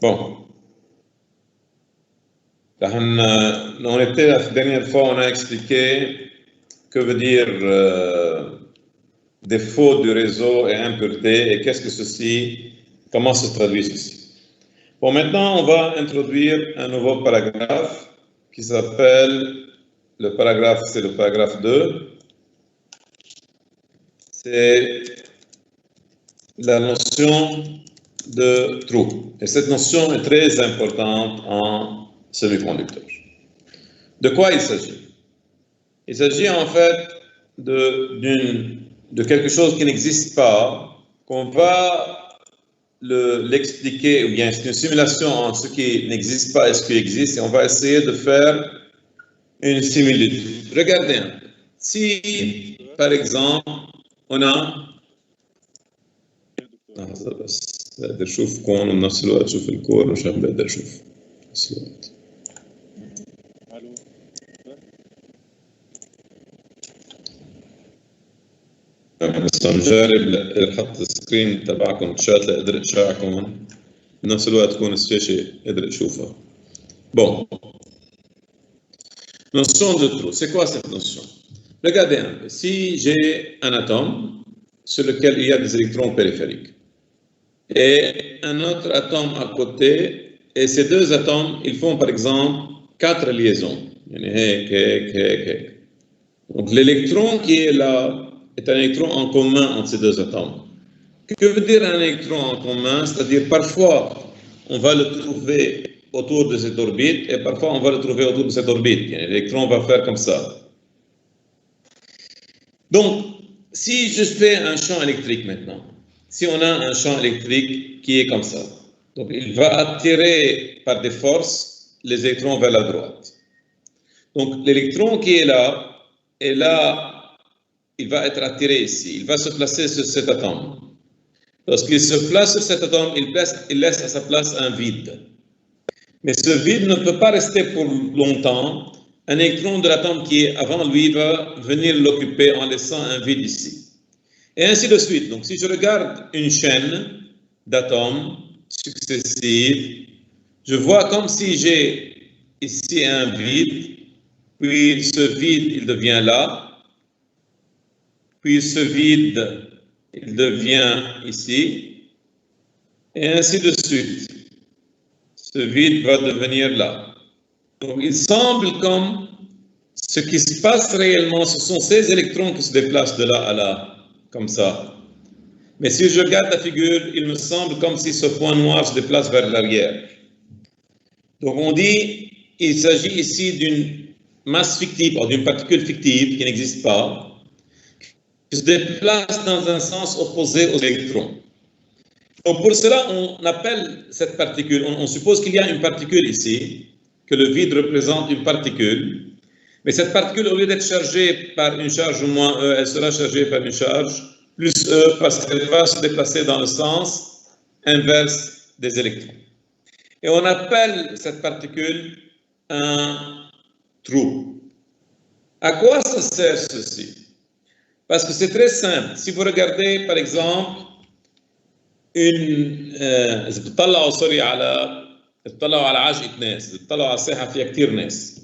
Bon. On était la dernière fois, on a expliqué que veut dire défaut du réseau et impureté et qu'est-ce que ceci, comment se traduit ceci. Bon, maintenant, on va introduire un nouveau paragraphe qui s'appelle, le paragraphe, c'est le paragraphe 2. C'est la notion de trou. Et cette notion est très importante en semi-conducteur. De quoi il s'agit? Il s'agit en fait de quelque chose qui n'existe pas, qu'on va l'expliquer, ou bien c'est une simulation entre ce qui n'existe pas et ce qui existe, et on va essayer de faire une similitude. Regardez un peu. Si, par exemple, on a لحظة بس بقدر أشوف كون وبنفس الوقت أشوف الكور مش بقدر أشوف بنفس الوقت. بس نجرب نحط السكرين تبعكم تشات لأقدر أشعكم بنفس الوقت تكون الشاشة أقدر أشوفها. Bon. Notion de trou. C'est quoi cette notion? Regardez un peu. Si j'ai un atome sur lequel il y a des électrons périphériques et un autre atome à côté, et ces deux atomes, ils font par exemple 4 liaisons. Donc l'électron qui est là est un électron en commun entre ces deux atomes. Que veut dire un électron en commun? C'est-à-dire parfois on va le trouver autour de cette orbite et parfois on va le trouver autour de cette orbite. L'électron va faire comme ça. Donc, si je fais un champ électrique maintenant, si on a un champ électrique qui est comme ça, donc il va attirer par des forces les électrons vers la droite. Donc l'électron qui est là, il va être attiré ici, il va se placer sur cet atome. Lorsqu'il se place sur cet atome, il laisse à sa place un vide. Mais ce vide ne peut pas rester pour longtemps. Un électron de l'atome qui est avant lui va venir l'occuper en laissant un vide ici. Et ainsi de suite. Donc, si je regarde une chaîne d'atomes successives, je vois comme si j'ai ici un vide, puis ce vide, il devient là, puis ce vide, il devient ici, et ainsi de suite. Ce vide va devenir là. Donc, il semble comme ce qui se passe réellement, ce sont ces électrons qui se déplacent de là à là, comme ça. Mais si je regarde la figure, il me semble comme si ce point noir se déplace vers l'arrière. Donc, on dit qu'il s'agit ici d'une masse fictive, ou d'une particule fictive qui n'existe pas, qui se déplace dans un sens opposé aux électrons. Donc, pour cela, on appelle cette particule, on suppose qu'il y a une particule ici, que le vide représente une particule, mais cette particule, au lieu d'être chargée par une charge moins E, elle sera chargée par une charge plus E, parce qu'elle va se déplacer dans le sens inverse des électrons. Et on appelle cette particule un trou. À quoi ça sert ceci? Parce que c'est très simple. Si vous regardez, par exemple, إذا بتطلعوا سوري بتطلعوا على عجقة ناس، إذا بتطلعوا على الساحة فيها كثير ناس.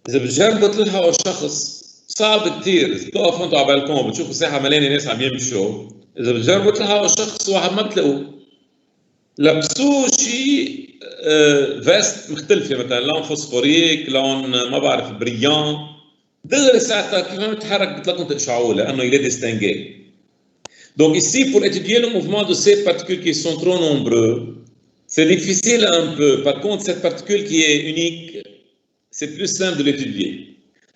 إذا بتجربوا تلحقوا شخص صعب كثير، إذا بتقفوا أنتوا على بالكم بتشوفوا ساحة مليانة ناس عم يمشوا، إذا بتجربوا تلحقوا شخص واحد ما بتلاقوه. لبسوه شيء فيست مختلفة مثلا لون فوسفوريك، لون ما بعرف بريان، دغري ساعتها كيف ما بتحرك بتلاقوا تقشعوه لأنه il est distingué. Donc ici, pour étudier le mouvement de ces particules qui sont trop nombreux, c'est difficile un peu. Par contre, cette particule qui est unique, c'est plus simple de l'étudier.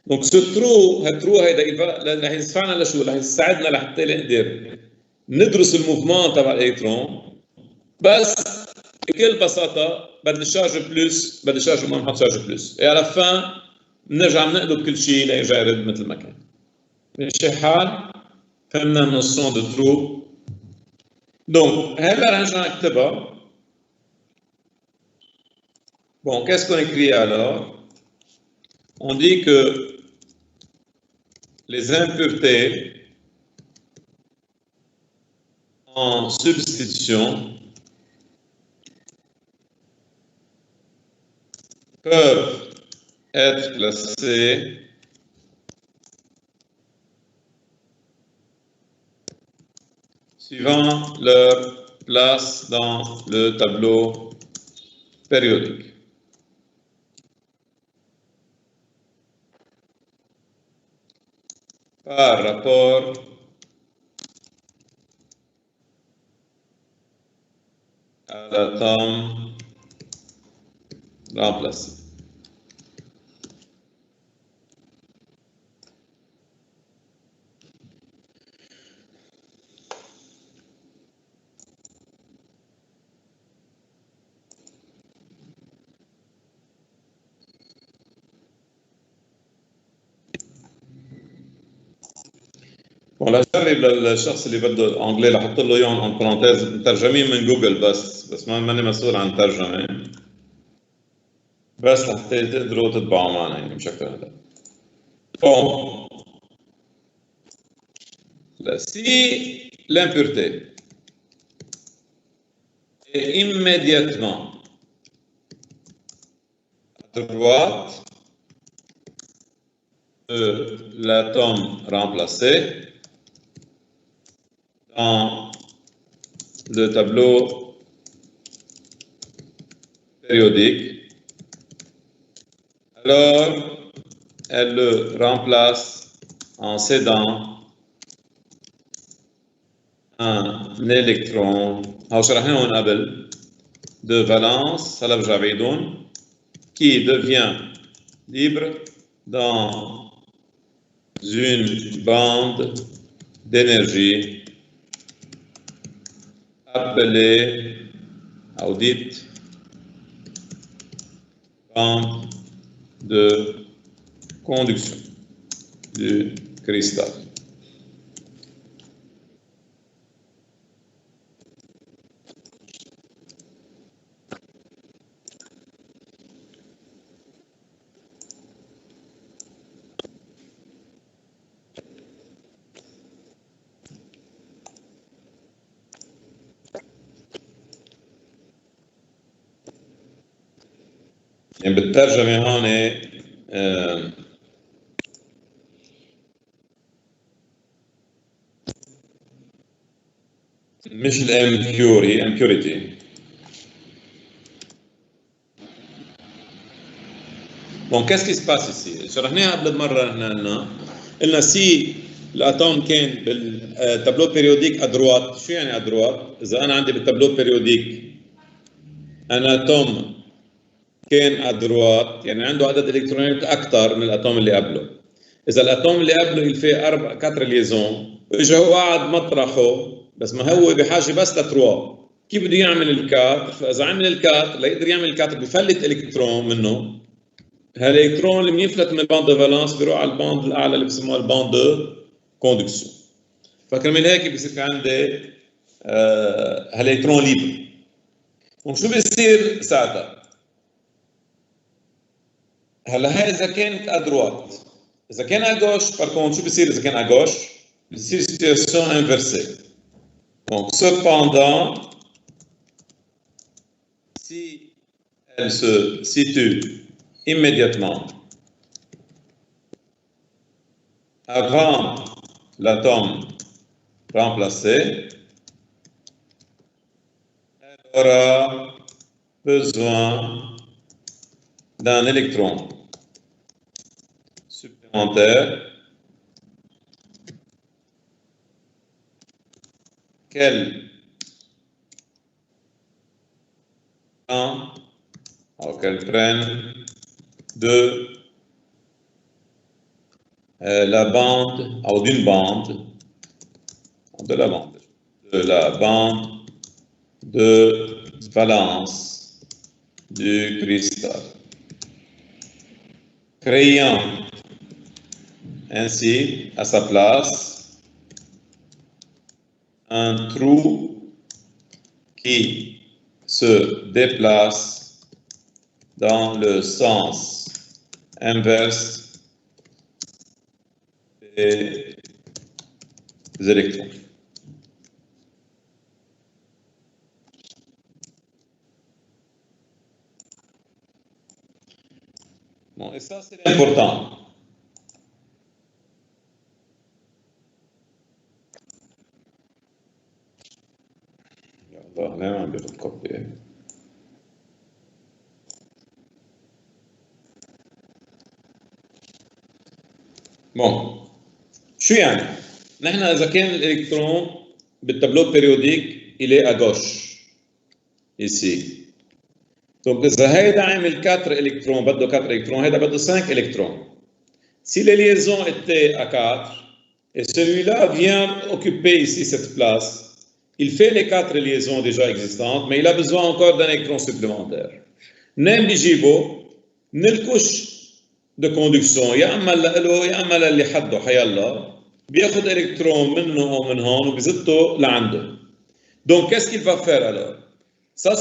Donc ce trou هيدا رح يدفعنا لشو؟ رح يساعدنا لحتى نقدر ندرس الموفمون تبع الالكترون، بس بكل بساطة بدي شارج بلس، بدي شارج وما نحط شارج بلس. Et à la fin بنرجع بنقلب كل شيء ليرجع يرد مثل ما كان. ماشي الحال؟ فهمنا النوسيون de trou. Donc, هلا رجعنا نكتبها. Bon, qu'est-ce qu'on écrit alors? On dit que les impuretés en substitution peuvent être placés suivant leur place dans le tableau périodique. Par rapport à l'atome remplacé. ولا جرب للشخص اللي بده انجلي لحط له اياهم ان برانتيز مترجمين من جوجل بس ماني مسؤول عن ترجمه بس لحتى تقدروا تتبعوا معنا يعني مش اكثر من هذا. Bon. Si l'impureté est immédiatement à droite de l'atome remplacé dans le tableau périodique, alors elle le remplace en cédant un électron أو شرحناهم قبل de valence هلا برجع بعيدهم qui devient libre dans une bande d'énergie appelée ou dite bande de conduction du cristal. يعني بالترجمة هون مش الامبيور هي impurity. Bon, qu'est-ce qui se passe ici؟ شرحناها قبل مرة قلنا سي الاتوم كان بالتابلو بيريوديك ادروات. شو يعني ادروات؟ إذا أنا عندي بالتابلو بيريوديك ان اتوم كان ادروات يعني عنده عدد الكترونات اكثر من الاتوم اللي قبله. اذا الاتوم اللي قبله يلفي 4 ليزون اجى هو قاعد مطرحه بس ما هو بحاجه بس ل3 كيف بده يعمل الكاتر؟ فاذا عمل الكاتر ليقدر يعمل الكاتر بفلت الكترون منه. هالالكترون اللي بينفلت من الباند دو فالانس بيروح على الباند الاعلى اللي بسموها الباند دو كوندكسيون. فكرمال هيك بصير في عندي هالالكترون ليبر. وشو بيصير ساعتها؟ هلا هاي اذا كانت ادروات. اذا كان اغوش باركون شو بيصير اذا كان اغوش؟ بيصير situation inversée. Donc cependant si elle se situe immédiatement avant l'atome remplacé, elle aura besoin d'un électron supplémentaire qu'elle prenne de la bande, ou d'une bande, de la bande de valence du cristal, créant ainsi à sa place un trou qui se déplace dans le sens inverse des électrons. Bon, et ça, c'est important. Bon, شو يعني؟ نحن إذا كان الإلكترون بالتابلو بيريوديك il est à gauche ici. Donc إذا هيدا عامل 4 électrons بده 4 électrons هيدا بده 5 électrons. Si les liaisons étaient à 4 et celui-là vient occuper ici cette place, il fait les 4 liaisons déjà existantes, mais il a besoin encore d'un électron supplémentaire. نام بيجيبه من الكوش de conduction يا اما له يا اما للي حده حيالله بياخذ الكترون منه او من هون وبيزته لعنده. Donc qu'est-ce qu'il va faire alors? Ça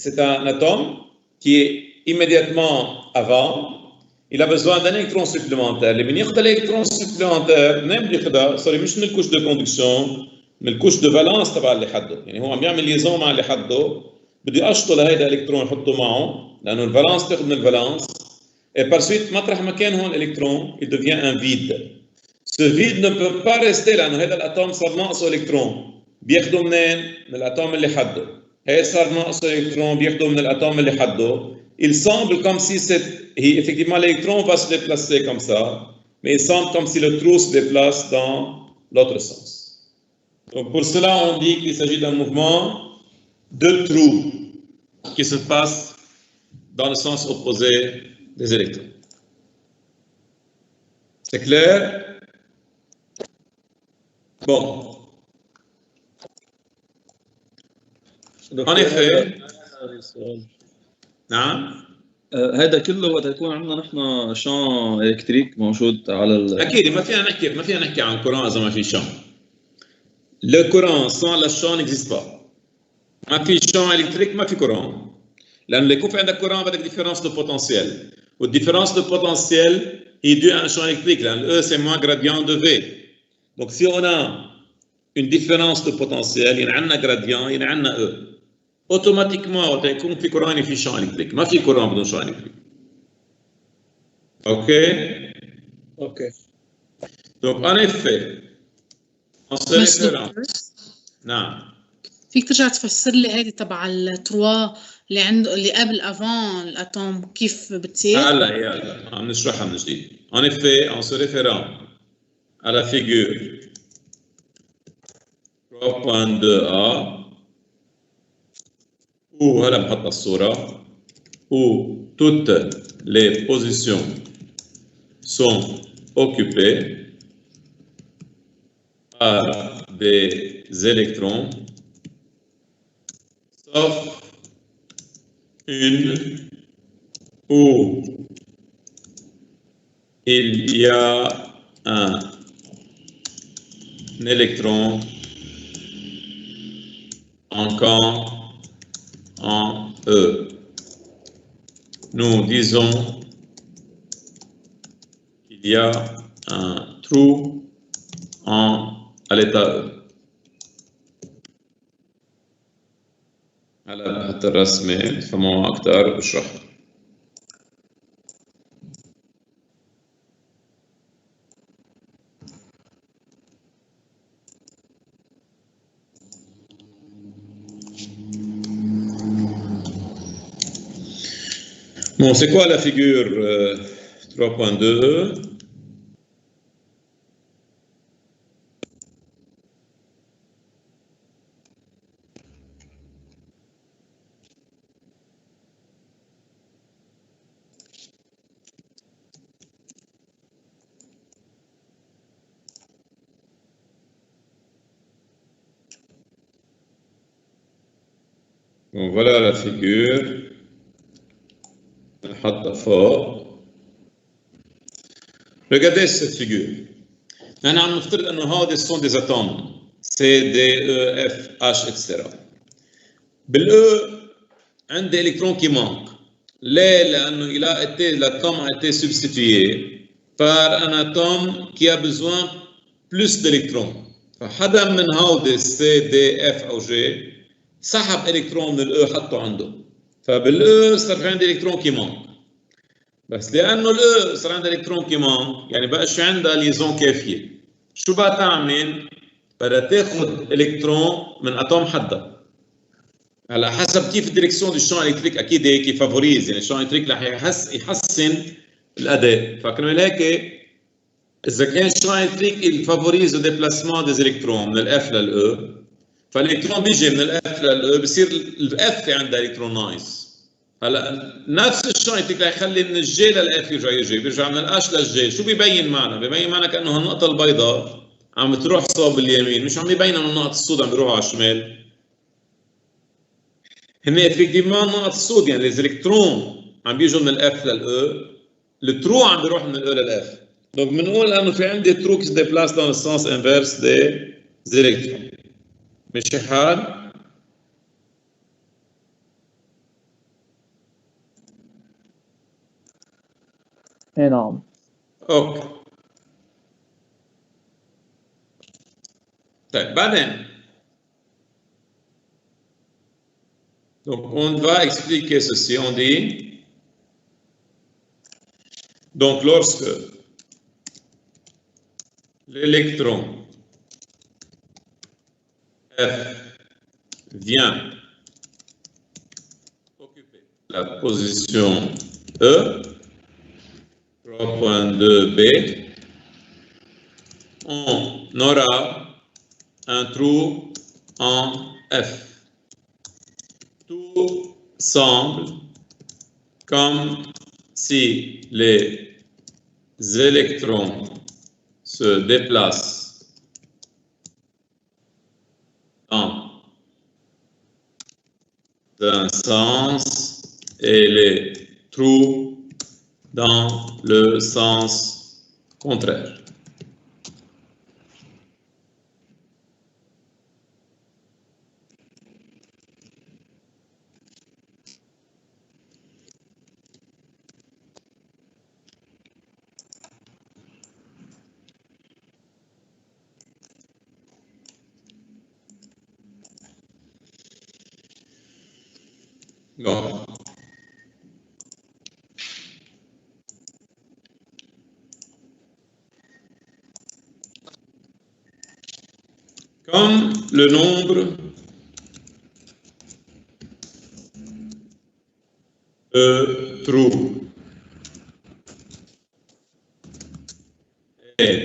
c'est un atome qui est immédiatement avant, il a besoin d'un électron supplémentaire. اللي بياخذ الالكترون supplémentaire نام بياخذها سوري مش من الكوش de conduction من الكوش de valence تبع اللي حده. يعني هو عم يعمل ليزون مع اللي حده بده يقشطه لهيدا الالكترون يحطه معه لانه الفالنس تاخذ من الفالنس. Et par suite, مطرح ما كان هون الإلكترون, il devient un vide. Ce vide ne peut pas rester là, لأنه هذا الأتوم صار ناقصه إلكترون. بياخده منين؟ من الأتوم اللي حده. هي صار ناقصه إلكترون بياخده من الأتوم اللي حده. Il semble comme si effectivement l'électron va se déplacer comme ça, mais il semble comme si le trou se déplace dans l'autre sens. Donc pour cela, on dit qu'il s'agit d'un mouvement de trou qui se passe dans le sens opposé des électrons. C'est clair? Bon. En effet. نعم. هذا كله وقت يكون عندنا نحن شان الكتريك موجود على اكيد ما فينا نحكي عن كورون اذا ما في شان. Le courant sans le champ n'existe pas. ما في champ électrique ما في courant. لأن اللي يكون في عندك courant بدك différence de potentiel. La différence de potentiel est due à un champ électrique. E, c'est moins gradient de V. Donc, si on a une différence de potentiel, il y a un gradient, il y a un E. Automatiquement, il y a un courant et un champ électrique. Il y a un courant et un champ électrique. OK? OK. Donc, en effet, on se réfère. نعم. فيك ترجع تفسر لي هذه تبع التروا اللي عنده اللي قبل avant الاتوم كيف بتصير؟ هلا عم نشرحها من جديد. En effet, en se référant à la figure 3.2a où هلا بحط الصورة où toutes les positions sont occupées par des électrons sauf une où il y a un électron en camp en E. Nous disons qu'il y a un trou à l'état E. هلا بحط الرسمة تفهموها أكثر وبشرحها. Bon, c'est quoi la figure 3.2? Bon, voilà la figure. نحطها فوق. Regardez cette figure. نحن عم نفترض انه هودي sont des atomes C, D, E, F, H, etc. بالE عندي électron qui manque. ليه؟ لأنه l'atome a été substitué par un atome qui a besoin plus d'électrons. فحدا من هودي C, D, F أو G سحب إلكترون من الE حطه عنده. فبالE صار في عندي إلكترون qui manque. بس لانه الاو صار عندها الكترون كي manque يعني بقاش عندها ليزون كافيه شو بقى تعمل؟ بدها تاخذ الكترون من اتوم حدها. هلا حسب كيف الديركسيون دو الشون الكتريك اكيد هيك يفافوريز يعني الشون الكتريك رح يحسن الاداء فكرمال هيك اذا كان الشون الكتريك يفافوريز الديبلاسمون ديز الكترون من الاف للاو فالالكترون بيجي من الاف للاو بصير الاف عندها الكترونايز. هلا نفس الشون الكتريك رح يخلي من الجي للاف يجي بيرجع من الاش للجي. شو بيبين معنا؟ بيبين معنا كانه هالنقطه البيضاء عم بتروح صوب اليمين مش عم يبين انه النقط السود عم بيروحوا على الشمال. هن افكتيفمون نقط السود يعني الالكترون عم بيجوا من الاف للاو الترو عم بيروح من الاو للاف. دونك بنقول انه في عندي ترو qui se déplace dans le sens inverse des électrons. ماشي حال؟ اي نعم. اوكي. طيب بعدين donc on va expliquer ceci. On dit donc lorsque l'électron F vient occuper la position E 3.2b, on aura un trou en F. Tout semble comme si les électrons se déplacent dans un sens et les trous dans le sens contraire. Non. Comme le nombre de trous est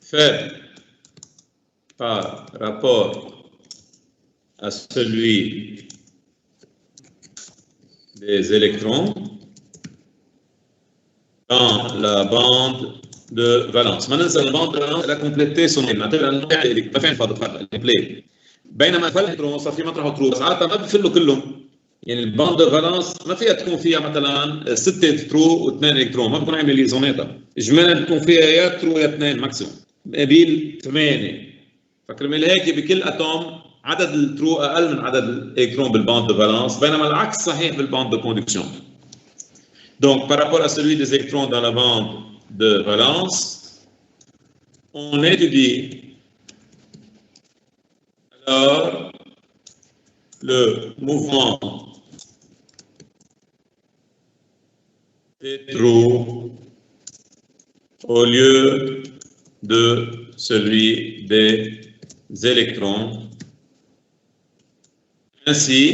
faible par rapport à celui des électrons dans la bande de valence. Maintenant, la bande de valence elle a complété son élément. ما في عندها ضغط البلاي. بينما الالكترون صار في مطرحه ترو بس عاده ما بفلوا كلهم. يعني الباند دو فالانس ما فيها تكون فيها مثلا 6 ترو و2 الكترون ما بكون عامل ليزوناتها. اجمالا بتكون فيها يا ترو يا 2 ماكسيموم. قبيل 8. فكرمال هيك بكل اتوم عدد الترو اقل من عدد الالكترون بالباند دو فالانس بينما العكس صحيح بالباند دو كوندكشن. Donc, par rapport à celui des électrons dans la bande de valence, on étudie alors le mouvement des trous au lieu de celui des électrons. Ainsi,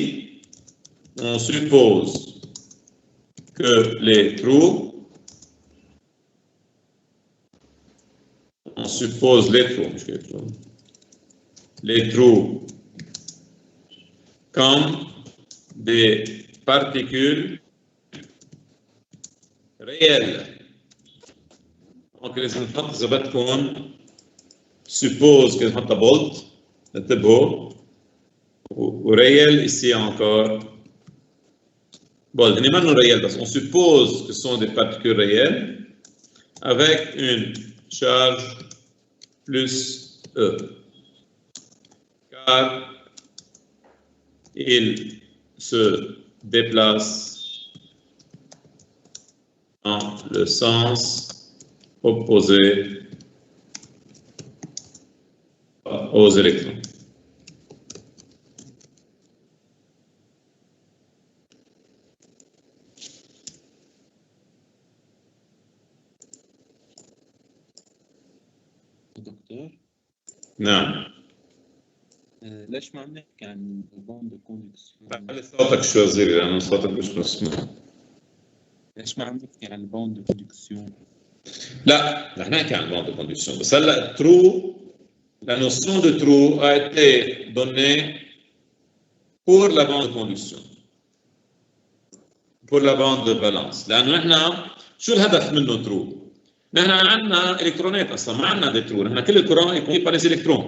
on suppose que les trous, on suppose les trous comme des particules réelles. Donc les enfants qui se suppose que c'est un bolt, c'est beau, ou réel ici encore. Bon, ce n'est pas non réel parce qu'on suppose que ce sont des particules réelles avec une charge plus E. Car ils se déplacent dans le sens opposé aux électrons. نعم. ليش ما عم نحكي عن البوند كوندكسيون؟ علي صوتك شوي صغير لأنه صوتك مش مسموع. ليش ما عم نحكي عن البوند كوندكسيون؟ لا رح نحكي عن البوند كوندكسيون بس هلا true la notion de true a été donnée pour la bande de conduction pour la bande de valence لأنه نحن شو الهدف منه true؟ نحن عندنا الكترونات اصلا ما عندنا دي true نحن كل الكرة يكون par les électrons.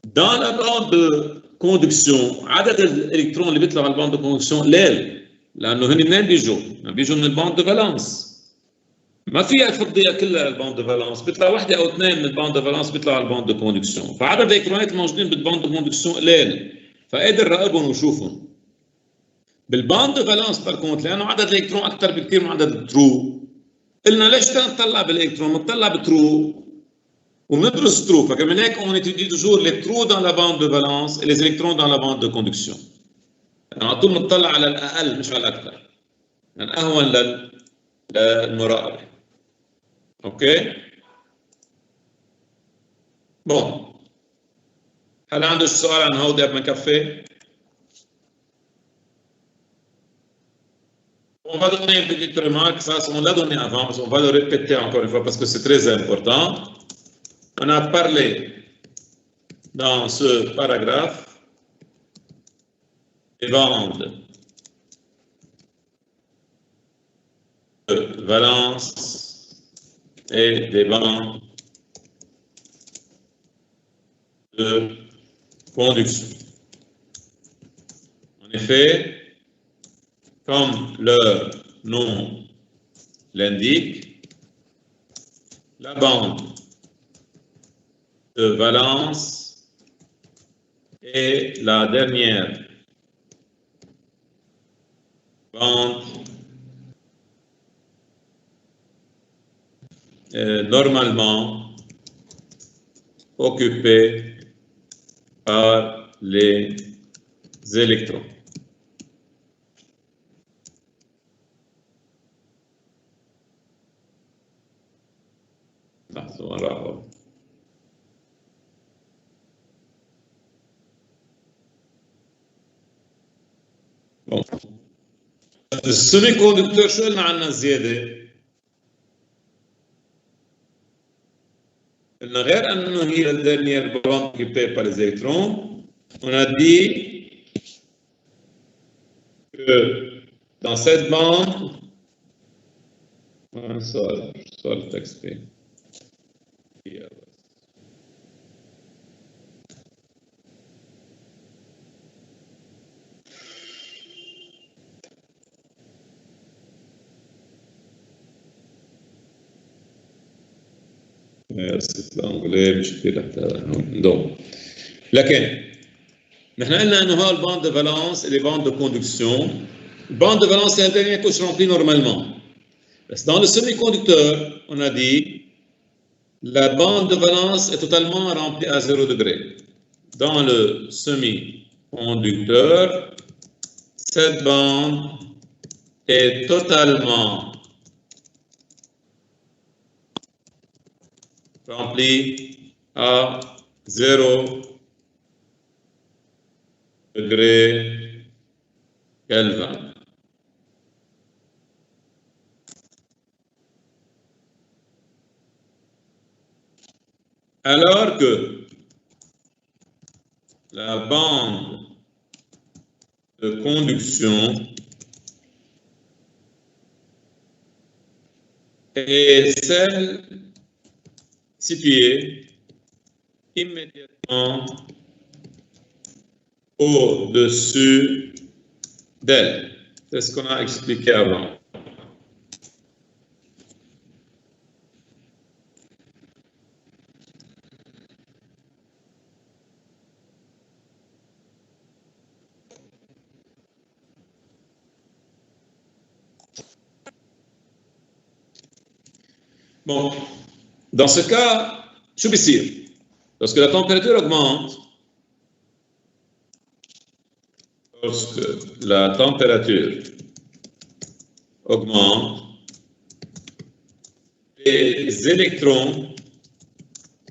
Dans la bande de conduction عدد الالكترون اللي بيطلعوا على الباند de conduction قليل لأنه هن منين بيجوا؟ بيجوا من الباند de valence. ما فيها فضية كلها الباند دو فالانس بيطلع واحدة أو اثنين من الباند دو فالانس بيطلعوا على الباند دو كوندكسيون فعدد الإلكترونات الموجودين بالباند دو كوندكسيون قليل فقادر راقبهم وشوفهم. بالباند دو فالانس بالكونت لأنه عدد الإلكترون أكثر بكثير من عدد الترو قلنا ليش نطلع بالإلكترون؟ نطلع بترو وندرس ترو فكمان هيك on étudie toujours les trous dans la bande de valence et les électrons dans la bande de conduction. يعني على طول نطلع على الأقل مش على الأكثر يعني أهون للمراقبة. اوكي بون هل عنده سؤال عن هودي قبل ما نكفي؟ On va donner une petite remarque, ça on l'a donné avant, on va le répéter encore une fois parce que c'est très important. On a parlé dans ce paragraphe des bandes de valence et des bandes de conduction. En effet, comme leur nom l'indique, la bande de valence est la dernière bande normalement occupée par les électrons. Bon. السيمي-كوندكتور شو قلنا عنها زيادة؟ غير أنه هي la dernière bande occupée par les électrons, on a dit que dans cette bande, soit le texte. C'est l'anglais مش كثير حتى donc لكن نحن قلنا انه هول الباند de valence et les bandes de conduction. Le bande de valence c'est un dernier que je remplis normalement. Dans le semi-conducteur, on a dit la bande de valence est totalement remplie à 0 degré. Dans le semi-conducteur, cette bande est totalement remplie à 0 degré Kelvin. Alors que la bande de conduction est celle située immédiatement au-dessus d'elle. C'est ce qu'on a expliqué avant. Bon, dans ce cas, je vais dire, lorsque la température augmente, les électrons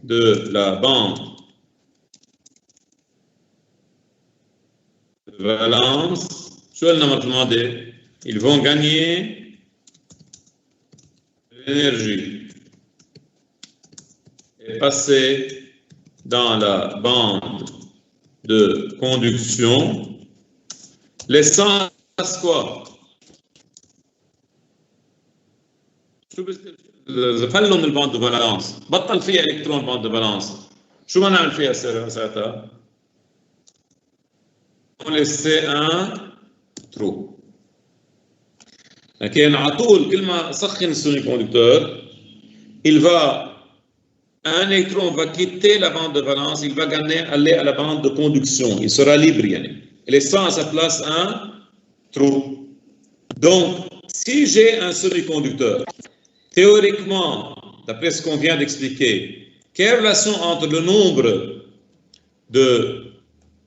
de la bande de valence, ils vont gagner l'énergie et passer dans la bande de conduction, laissant quoi? فلوا من الباند دو فالانس بطل فيها الكترون باند دو فالانس شو ما نعمل فيها ساعتها؟ on laisse un trou. لكن على طول كل ما سخن السوني كوندكتور un électron va quitter la bande de valence, il va aller à la bande de conduction, il sera libre, et laissant à sa place un trou. Donc, si j'ai un semi-conducteur, théoriquement, d'après ce qu'on vient d'expliquer, quelle relation entre le nombre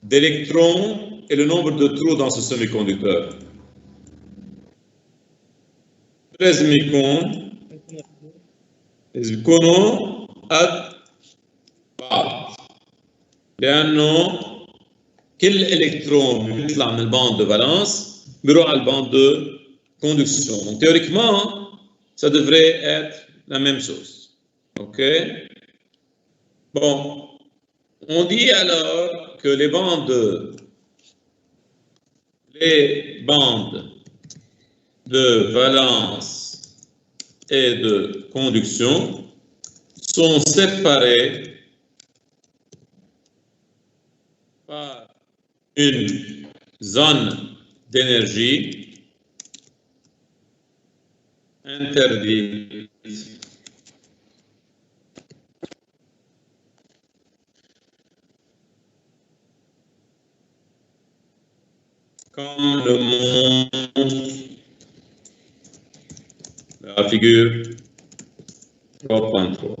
d'électrons et le nombre de trous dans ce semi-conducteur? يكونوا قد بعض لأنه كل إلكترون بيطلع من البande de valence بيروح على البande de conduction. Donc théoriquement, ça devrait être la même chose. OK? Bon, on dit alors que les bandes de valence et de conduction sont séparées par une zone d'énergie interdite. Comme le montre la figure 3.3.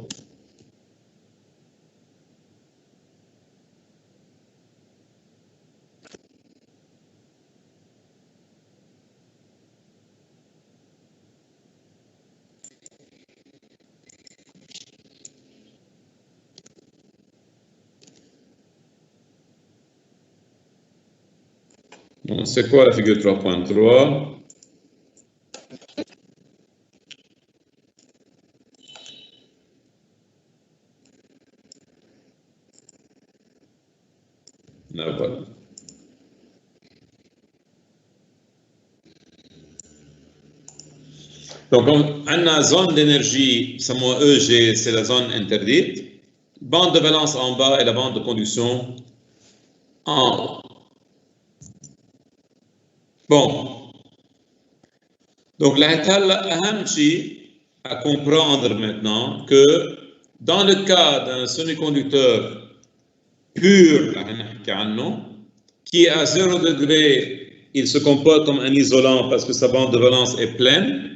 Bon, c'est quoi la figure 3.3? Voilà. Donc, on a une zone d'énergie, EG, c'est la zone interdite. Bande de valence en bas et la bande de conduction en haut. Bon. Donc, là, à comprendre maintenant que dans le cas d'un semi-conducteur pur, qui est à 0 degré, il se comporte comme un isolant parce que sa bande de valence est pleine.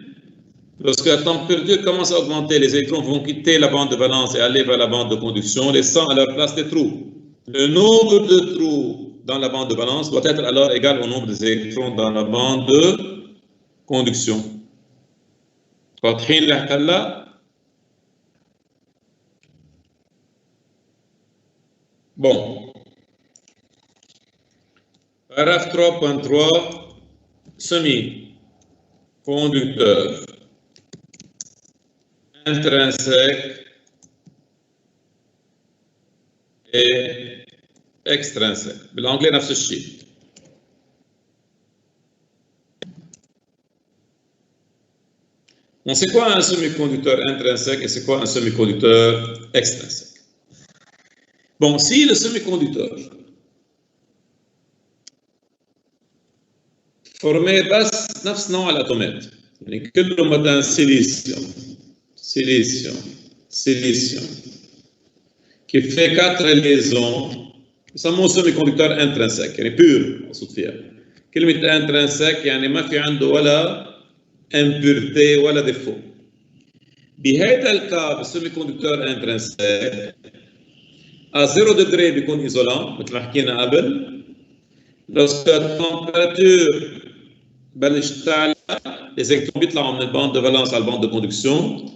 Lorsque la température commence à augmenter, les électrons vont quitter la bande de valence et aller vers la bande de conduction, laissant à leur place des trous. Le nombre de trous dans la bande de valence doit être alors égal au nombre des électrons dans la bande de conduction. Bon. Paragraphe 3.3, semi-conducteur intrinsèque et extrinsèque. بالانglais نفس الشيء. On sait quoi un semi-conducteur intrinsèque et c'est quoi un semi-conducteur extrinsèque. Bon, si le semi-conducteur formé بس نفس نوع الاتومات يعني كله مثلا silicium qui fait 4 liaisons يسموه semi-conducteur intrinsèque يعني pur مقصود فيها كلمة intrinsèque يعني ما في عنده ولا impureté ولا défaut بهذا الكاب semi-conducteur intrinsèque à 0 degré بيكون isolant مثل ما حكينا قبل lorsque la température بلش تعلى les électrons بيطلعوا من البande de valence على البande de conduction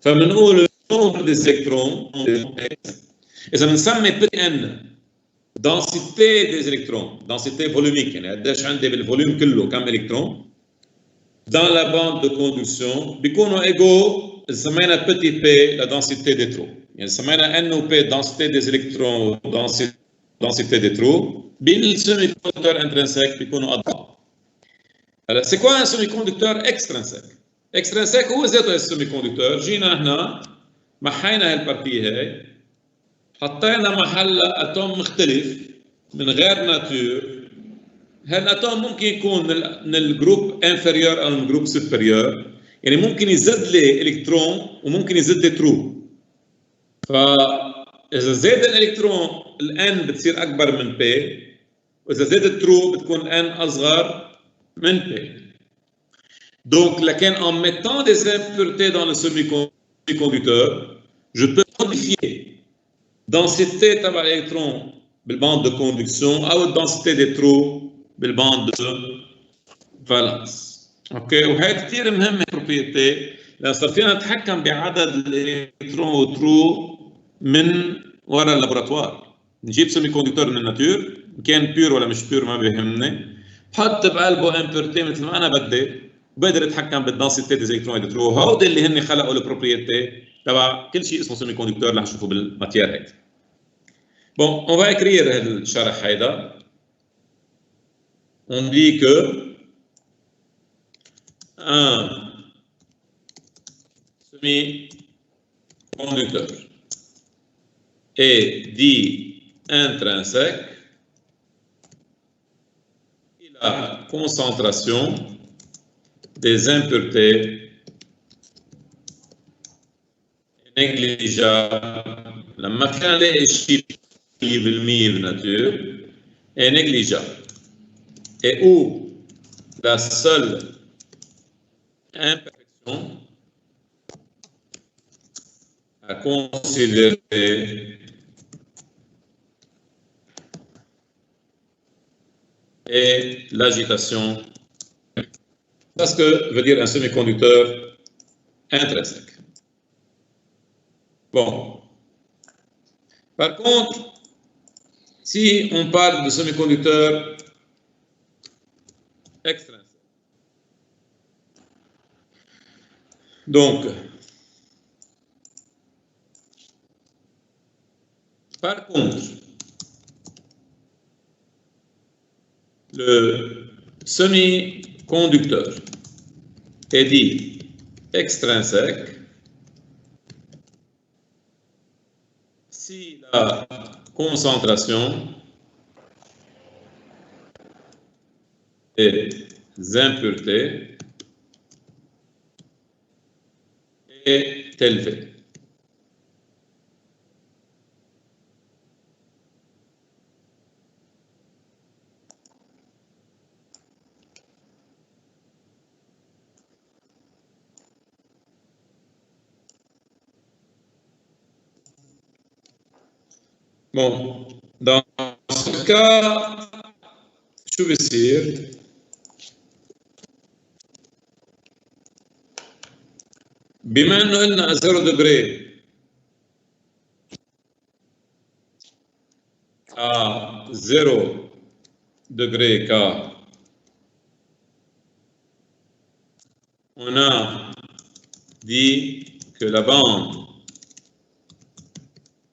فبنقول nombre des électrons. إذا بنسمي petit n densité des électrons, densité volumique, يعني قديش عندي بالفوليوم كله كم إلكترون dans la bande de conduction بيكونوا égaux سمينا petit p la densité des trous. يعني سمينا n ou p densité des électrons densité des trous بالsemi-conducteur intrinsèque بيكونوا قد بعض. هلا c'est quoi un semi-conducteur extrinsèque؟ extrinsèque هو ذاته السيمي-كوندكتور. جينا هنا محينا هالبارتيه هي حطينا محلها اتوم مختلف من غير ناتور. هالاتوم ممكن يكون من الجروب انفيريور او من الجروب سوبيريور، يعني ممكن يزد لي الكترون وممكن يزد لي ترو. فاذا زاد الالكترون الان بتصير اكبر من بي، واذا زاد الترو بتكون الان اصغر من بي. Donc, en mettant des impuretés dans le semi-conducteur, je peux modifier densité de l'électron بالbande de conduction ou densité des trous بالbande de valence. اوكي، وهي كثير مهمه بروبريتي لان صار فينا نتحكم بعدد الالكترون والترو من وراء اللابوراتوار. نجيب سيمي كوندكتور من الناتور، كان بيور ولا مش بيور ما بيهمني، بحط بقلبه امبيرتي مثل ما انا بدي، بقدر اتحكم بالدنسيتي دي الكترون دي ترو. هودي اللي هن خلقوا البروبريتي تبع كل شيء اسمه سيمي كوندكتور اللي حنشوفه بالماتيير هيدي. بون اون فا écrire الشرح هيدا. On dit que un semi-conducteur est dit intrinsèque si la concentration des impuretés est négligeable. لما كان نلاقي شيء بالمية بالناتور est négligeable et où la seule imperfection à considérer est l'agitation. C'est ce que veut dire un semi-conducteur intrinsèque. Bon. Par contre, si on parle de semi-conducteur extrinsèque, donc, par contre, le semi-conducteur est dit extrinsèque si la concentration des impuretés est élevée. Bon, dans ce cas, شو بصير؟ بما انه قلنا 0 degré à 0 degré K, on a dit que la bande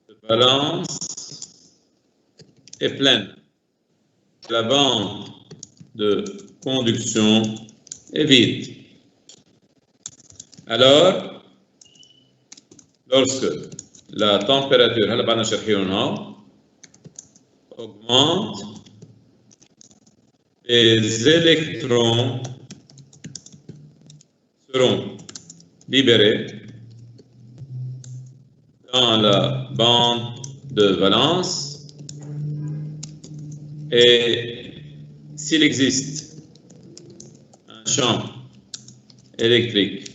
de valence est pleine. La bande de conduction est vide. Alors, lorsque la température augmente, les électrons seront libérés dans la bande de valence. Et s'il existe un champ électrique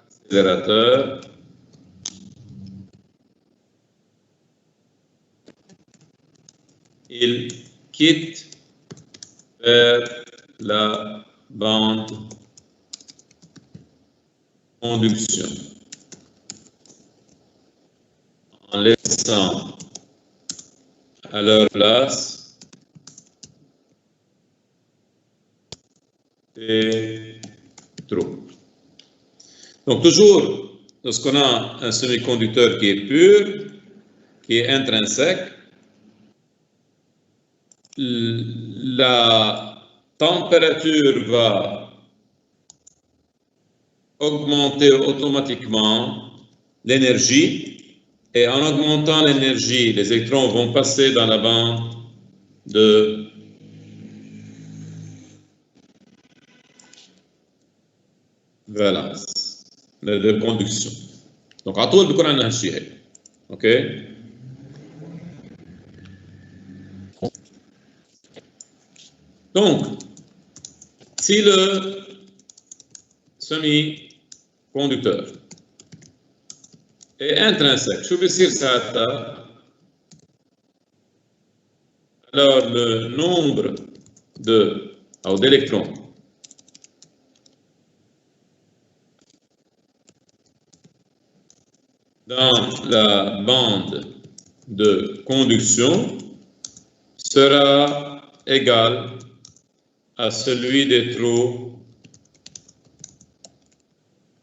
accélérateur, il quitte vers la bande conduction en laissant à leur place des trous. Donc toujours, lorsqu'on a un semi-conducteur qui est pur, qui est intrinsèque, la température va augmenter automatiquement l'énergie, et en augmentant l'énergie, les électrons vont passer dans la bande de valence, de conduction. Donc, à tout le monde, on a OK? Donc, si le semi-conducteur est intrinsèque, je veux dire ça, alors le nombre d'électrons dans la bande de conduction sera égal à celui des trous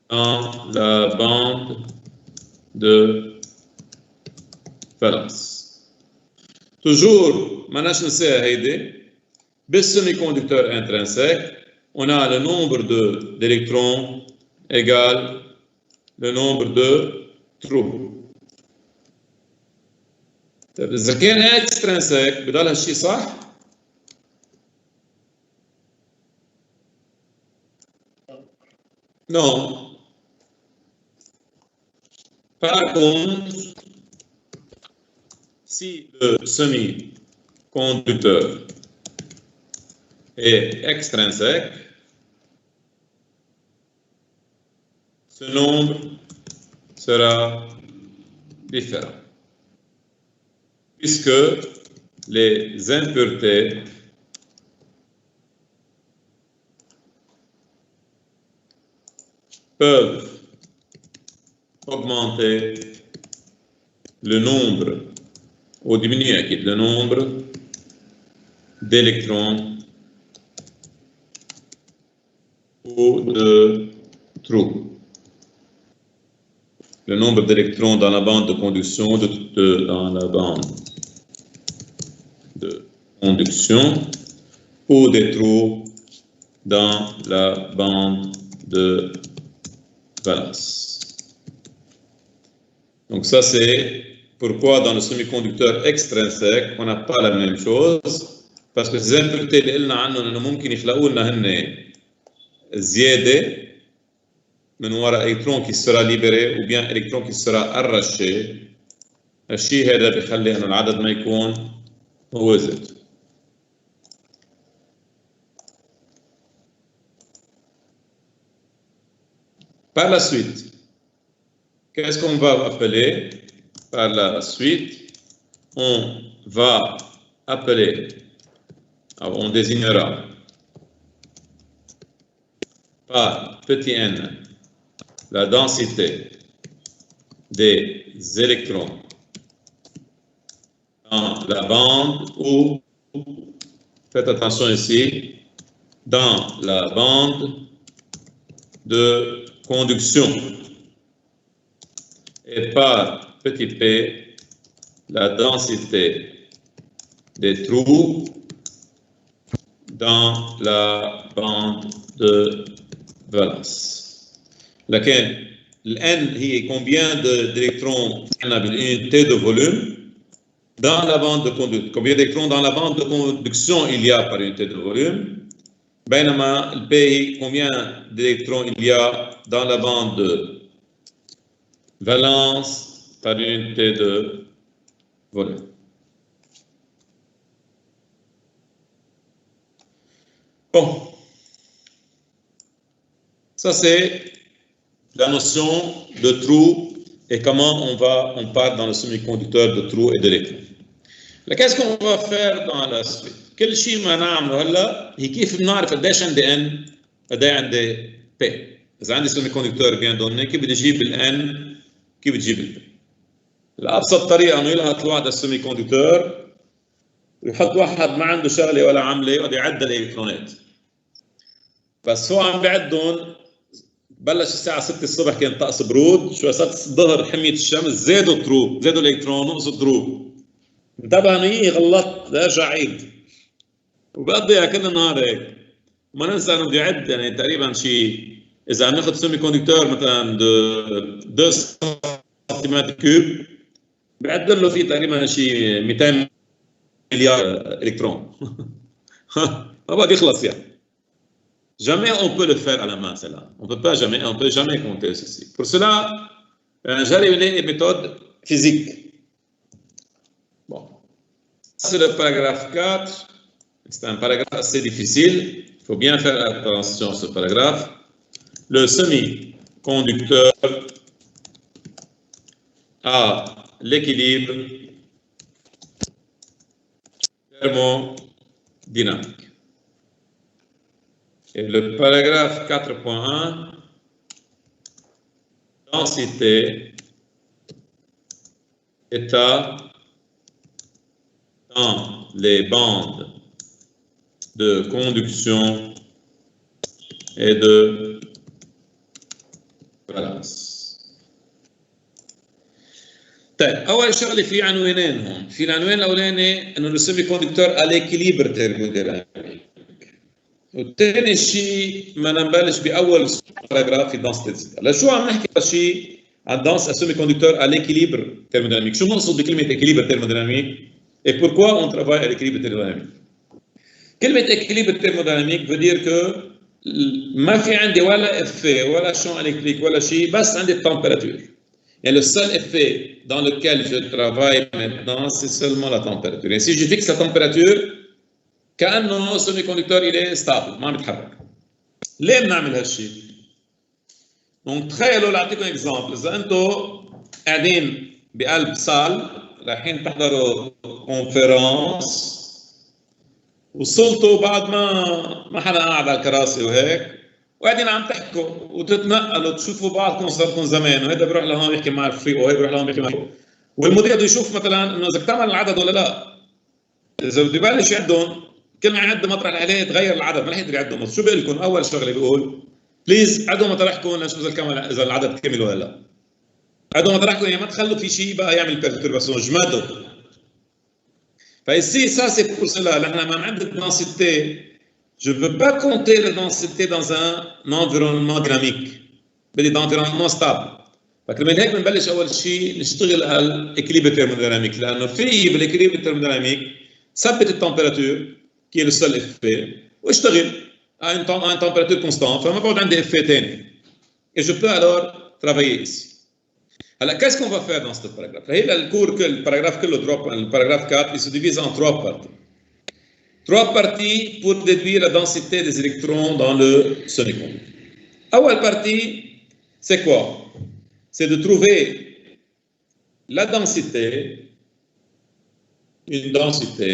dans la bande de valence. Toujours, maintenant je sais aider, semi-conducteur intrinsèque, on a le nombre d'électrons égal le nombre de trous. إذا كان extrinsique بضل هالشيء صح؟ Non. Par contre, si le semi-conducteur est extrinsèque, ce nombre sera différent, puisque les impuretés peuvent augmenter le nombre, ou diminuer le nombre d'électrons ou de trous. Le nombre d'électrons dans la bande de conduction, dans la bande de conduction, ou des trous dans la bande de valence. Donc ça, c'est pourquoi dans le semi-conducteur extrinsèque, on n'a pas la même chose, parce que ces impuretés اللي قلنا عنهم انه ممكن يخلقوا لنا هن زياده من وراء électron qui sera libéré ou bien électron qui sera arraché. الشيء هذا بيخلي انه العدد ما يكون هو زد. Par la suite, qu'est-ce qu'on va appeler? Par la suite, on va appeler, on désignera par petit n la densité des électrons dans la bande ou, faites attention ici, dans la bande de conduction, et par petit p la densité des trous dans la bande de valence. لكن N هي combien d'électrons unité de volume dans la bande de conduction. Combien d'électrons dans la bande de conduction il y a par unité de volume. بينما le P, combien d'électrons il y a dans la bande de valence par unité de volume. Bon, ça c'est la notion de trou et comment on part dans le semi-conducteur de trou et d'électrons. Qu'est-ce qu'on va faire dans la suite? كل شيء ما نعمله هلا هي كيف بنعرف قديش عندي N قديش عندي P. اذا عندي سيمي كوندكتور بيان دوني كيف بدي اجيب الان كيف بتجيب ال الابسط طريقه انه يلقط الواحد السيمي كوندكتور ويحط واحد ما عنده شغله ولا عمله يقعد يعد الالكترونات. بس هو عم بيعدهم بلش الساعه 6 الصبح كان طقس برود، شو صارت الظهر حميه الشمس زادوا الدروب، زادوا الالكترون نقصوا الدروب. انتبه انه غلطت بدي ارجع عيد وبقضيها كل النهار هيك. ما ننسى انه بده يعد يعني تقريبا شيء اذا عم ناخذ سيمي كوندكتور مثلا 2 سنتيمتر كوب بيعد له فيه تقريبا شيء 200 مليار الكترون. ما بقى يخلص يعني. Jamais on peut le faire à la main, cela. On peut jamais compter ceci. Pour cela, j'arrive à une méthode physique. Bon, c'est le paragraphe 4. C'est un paragraphe assez difficile. Il faut bien faire attention à ce paragraphe. Le semi-conducteur a l'équilibre thermodynamique. Et le paragraphe 4.1, densité, état dans les bandes de conduction et de valence. طيب أول شغلة في عنوانين هون، في العنوان الأولاني إنه السيمي كوندكتور à l'équilibre thermodynamique. والثاني شيء ما نبلش باول باراجراف في دانس ديزيتا. لشو عم نحكي اول شيء عن دانس سيمي كوندكتور على l'équilibre thermodynamique. شو بنقصد بكلمه équilibre thermodynamique et pourquoi on travaille à l'équilibre thermodynamique. كلمه équilibre thermodynamique veut dire que ما في عندي ولا effet ولا champ électrique ولا شيء بس عندي température. يعني le seul effet dans lequel je travaille maintenant c'est seulement la température. Et si je fixe la température كأنه السيمي كوندكتور إليه ستابل ما بيتحرك. ليه بنعمل هالشيء؟ دونك تخيلوا لأعطيكم اكزامبل، إذا أنتم قاعدين بقلب صال رايحين تحضروا كونفرنس وصلتوا بعد ما حدا قاعد على الكراسي وهيك وقاعدين عم تحكوا وتتنقلوا تشوفوا بعضكم صاركم زمان وهذا بيروح لهون يحكي مع الرفيق وهي بيروح لهون يحكي مع الرفيق والمدير بده يشوف مثلا إنه إذا اكتمل العدد ولا لا. إذا بده يبلش يعدهم كل ما يعد مطرح عليه تغير العدد ما رح يقدر يعدهم. شو بقول لكم اول شغله بيقول بليز عدوا مطرحكم لنشوف اذا العدد كمل ولا لا. عدوا مطرحكم يعني ما تخلوا في شيء بقى يعمل بيرتورباسيون جمدوا. فايسي ça c'est pour cela نحن ما عندنا densité. Je veux pas compter la densité dans un environnement dynamique. بدي environnement stable. فكرمال هيك بنبلش اول شيء نشتغل على الاكليبر تhermodynamique لانه في بالاكليبر thermodynamique ثبت التمبيراتور qui est le seul effet, واشتغل à une température constante, فما بقعد عندي effet ثاني. Et je peux alors travailler ici. Alors, qu'est-ce qu'on va faire dans ce paragraphe? هي الكور كل الباراجراف كله le paragraphe 4, il se divise en 3 parties. 3 parties pour déduire la densité des électrons dans le semi-conducteur. أول partie, c'est quoi? C'est de trouver la densité, une densité